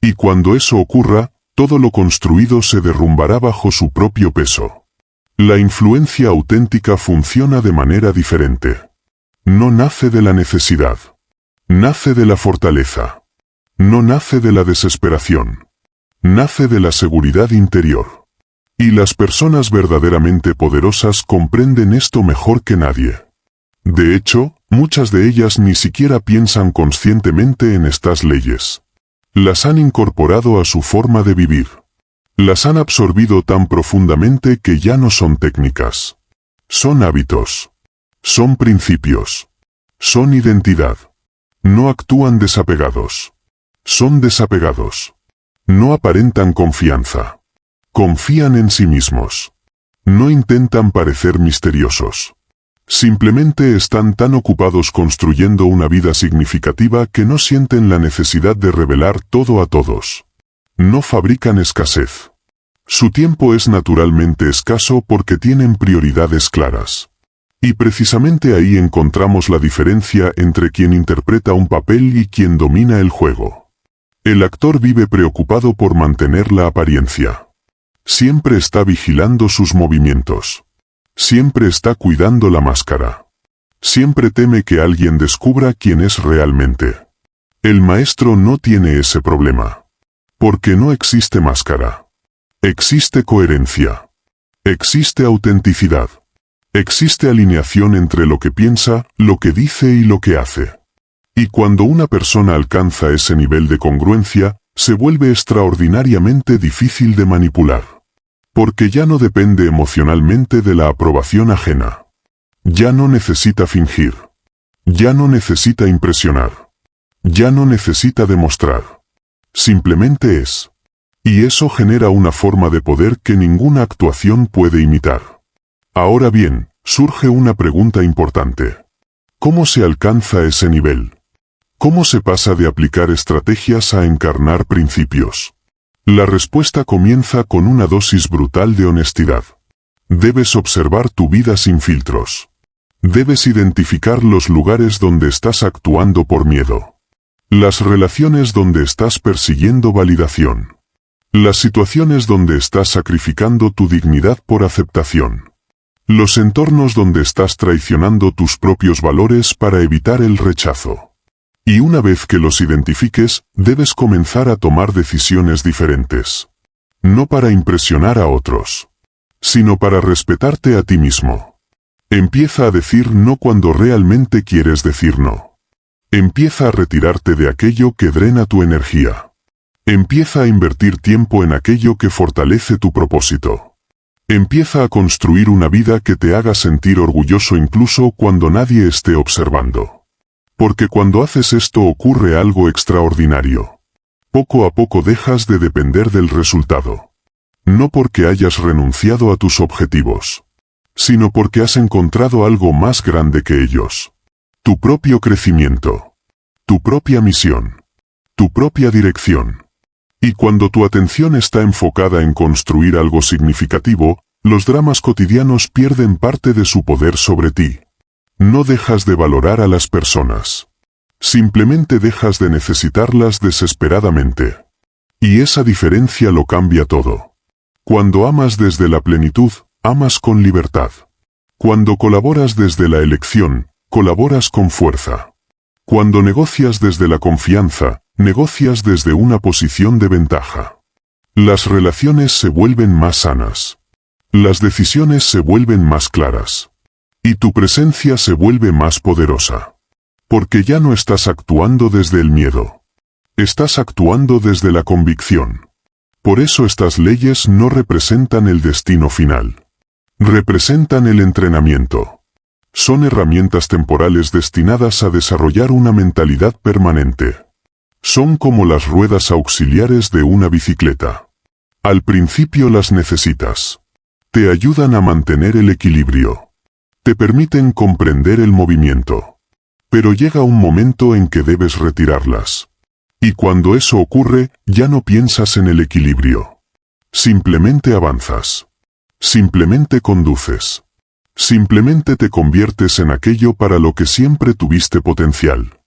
Y cuando eso ocurra, todo lo construido se derrumbará bajo su propio peso. La influencia auténtica funciona de manera diferente. No nace de la necesidad. Nace de la fortaleza. No nace de la desesperación. Nace de la seguridad interior. Y las personas verdaderamente poderosas comprenden esto mejor que nadie. De hecho, muchas de ellas ni siquiera piensan conscientemente en estas leyes. Las han incorporado a su forma de vivir. Las han absorbido tan profundamente que ya no son técnicas. Son hábitos. Son principios. Son identidad. No actúan desapegados. Son desapegados. No aparentan confianza. Confían en sí mismos. No intentan parecer misteriosos. Simplemente están tan ocupados construyendo una vida significativa que no sienten la necesidad de revelar todo a todos. No fabrican escasez. Su tiempo es naturalmente escaso porque tienen prioridades claras. Y precisamente ahí encontramos la diferencia entre quien interpreta un papel y quien domina el juego. El actor vive preocupado por mantener la apariencia. Siempre está vigilando sus movimientos. Siempre está cuidando la máscara. Siempre teme que alguien descubra quién es realmente. El maestro no tiene ese problema. Porque no existe máscara. Existe coherencia. Existe autenticidad. Existe alineación entre lo que piensa, lo que dice y lo que hace. Y cuando una persona alcanza ese nivel de congruencia, se vuelve extraordinariamente difícil de manipular. Porque ya no depende emocionalmente de la aprobación ajena. Ya no necesita fingir. Ya no necesita impresionar. Ya no necesita demostrar. Simplemente es. Y eso genera una forma de poder que ninguna actuación puede imitar. Ahora bien, surge una pregunta importante. ¿Cómo se alcanza ese nivel? ¿Cómo se pasa de aplicar estrategias a encarnar principios? La respuesta comienza con una dosis brutal de honestidad. Debes observar tu vida sin filtros. Debes identificar los lugares donde estás actuando por miedo. Las relaciones donde estás persiguiendo validación. Las situaciones donde estás sacrificando tu dignidad por aceptación. Los entornos donde estás traicionando tus propios valores para evitar el rechazo. Y una vez que los identifiques, debes comenzar a tomar decisiones diferentes. No para impresionar a otros, sino para respetarte a ti mismo. Empieza a decir no cuando realmente quieres decir no. Empieza a retirarte de aquello que drena tu energía. Empieza a invertir tiempo en aquello que fortalece tu propósito. Empieza a construir una vida que te haga sentir orgulloso incluso cuando nadie esté observando. Porque cuando haces esto ocurre algo extraordinario. Poco a poco dejas de depender del resultado. No porque hayas renunciado a tus objetivos, sino porque has encontrado algo más grande que ellos. Tu propio crecimiento. Tu propia misión. Tu propia dirección. Y cuando tu atención está enfocada en construir algo significativo, los dramas cotidianos pierden parte de su poder sobre ti. No dejas de valorar a las personas. Simplemente dejas de necesitarlas desesperadamente. Y esa diferencia lo cambia todo. Cuando amas desde la plenitud, amas con libertad. Cuando colaboras desde la elección, colaboras con fuerza. Cuando negocias desde la confianza, negocias desde una posición de ventaja. Las relaciones se vuelven más sanas. Las decisiones se vuelven más claras. Y tu presencia se vuelve más poderosa. Porque ya no estás actuando desde el miedo. Estás actuando desde la convicción. Por eso estas leyes no representan el destino final. Representan el entrenamiento. Son herramientas temporales destinadas a desarrollar una mentalidad permanente. Son como las ruedas auxiliares de una bicicleta. Al principio las necesitas. Te ayudan a mantener el equilibrio. Te permiten comprender el movimiento. Pero llega un momento en que debes retirarlas. Y cuando eso ocurre, ya no piensas en el equilibrio. Simplemente avanzas. Simplemente conduces. Simplemente te conviertes en aquello para lo que siempre tuviste potencial.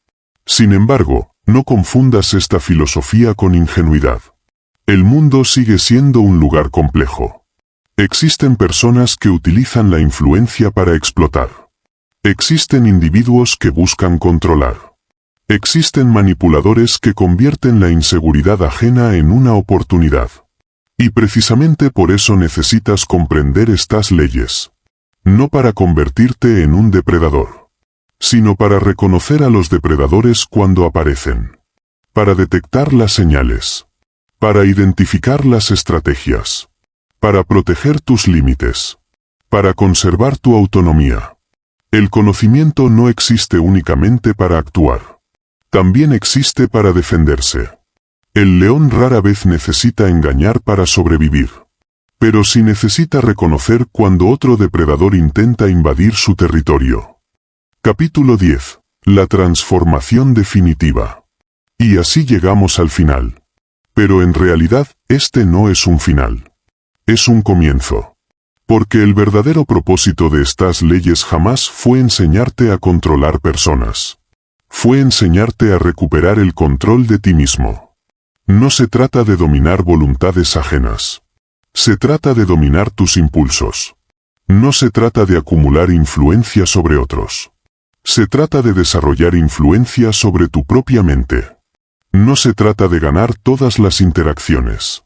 Sin embargo, no confundas esta filosofía con ingenuidad. El mundo sigue siendo un lugar complejo. Existen personas que utilizan la influencia para explotar. Existen individuos que buscan controlar. Existen manipuladores que convierten la inseguridad ajena en una oportunidad. Y precisamente por eso necesitas comprender estas leyes. No para convertirte en un depredador, sino para reconocer a los depredadores cuando aparecen. Para detectar las señales. Para identificar las estrategias. Para proteger tus límites. Para conservar tu autonomía. El conocimiento no existe únicamente para actuar. También existe para defenderse. El león rara vez necesita engañar para sobrevivir. Pero sí necesita reconocer cuando otro depredador intenta invadir su territorio. Capítulo 10. La transformación definitiva. Y así llegamos al final. Pero en realidad, este no es un final. Es un comienzo. Porque el verdadero propósito de estas leyes jamás fue enseñarte a controlar personas. Fue enseñarte a recuperar el control de ti mismo. No se trata de dominar voluntades ajenas. Se trata de dominar tus impulsos. No se trata de acumular influencia sobre otros. Se trata de desarrollar influencia sobre tu propia mente. No se trata de ganar todas las interacciones.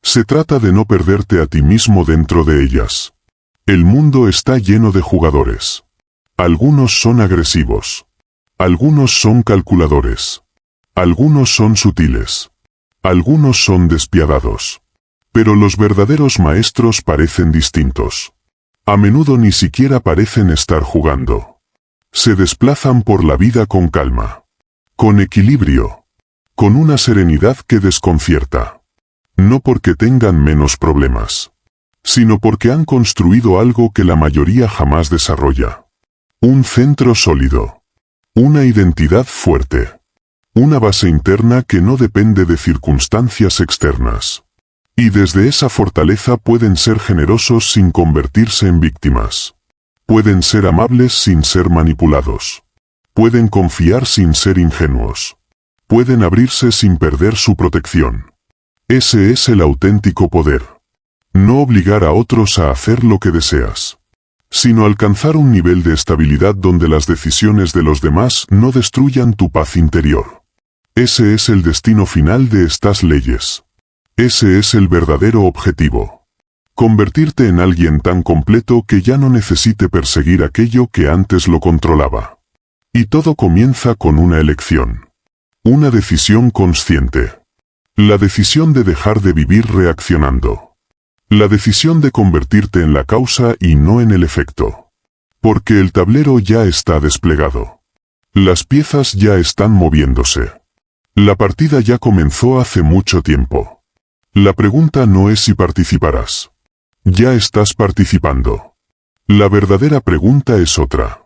Se trata de no perderte a ti mismo dentro de ellas. El mundo está lleno de jugadores. Algunos son agresivos. Algunos son calculadores. Algunos son sutiles. Algunos son despiadados. Pero los verdaderos maestros parecen distintos. A menudo ni siquiera parecen estar jugando. Se desplazan por la vida con calma. Con equilibrio. Con una serenidad que desconcierta. No porque tengan menos problemas, sino porque han construido algo que la mayoría jamás desarrolla. Un centro sólido. Una identidad fuerte. Una base interna que no depende de circunstancias externas. Y desde esa fortaleza pueden ser generosos sin convertirse en víctimas. Pueden ser amables sin ser manipulados. Pueden confiar sin ser ingenuos. Pueden abrirse sin perder su protección. Ese es el auténtico poder. No obligar a otros a hacer lo que deseas, sino alcanzar un nivel de estabilidad donde las decisiones de los demás no destruyan tu paz interior. Ese es el destino final de estas leyes. Ese es el verdadero objetivo. Convertirte en alguien tan completo que ya no necesite perseguir aquello que antes lo controlaba. Y todo comienza con una elección. Una decisión consciente. La decisión de dejar de vivir reaccionando. La decisión de convertirte en la causa y no en el efecto. Porque el tablero ya está desplegado. Las piezas ya están moviéndose. La partida ya comenzó hace mucho tiempo. La pregunta no es si participarás. Ya estás participando. La verdadera pregunta es otra.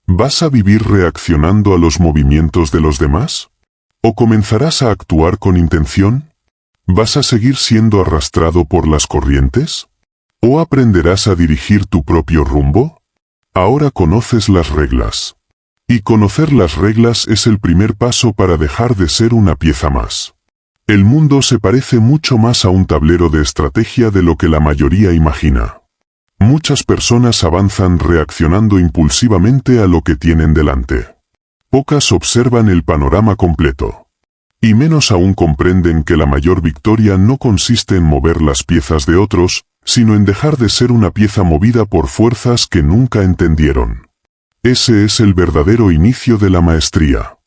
¿Vas a vivir reaccionando a los movimientos de los demás? ¿O comenzarás a actuar con intención? ¿Vas a seguir siendo arrastrado por las corrientes? ¿O aprenderás a dirigir tu propio rumbo? Ahora conoces las reglas. Y conocer las reglas es el primer paso para dejar de ser una pieza más. El mundo se parece mucho más a un tablero de estrategia de lo que la mayoría imagina. Muchas personas avanzan reaccionando impulsivamente a lo que tienen delante. Pocas observan el panorama completo. Y menos aún comprenden que la mayor victoria no consiste en mover las piezas de otros, sino en dejar de ser una pieza movida por fuerzas que nunca entendieron. Ese es el verdadero inicio de la maestría.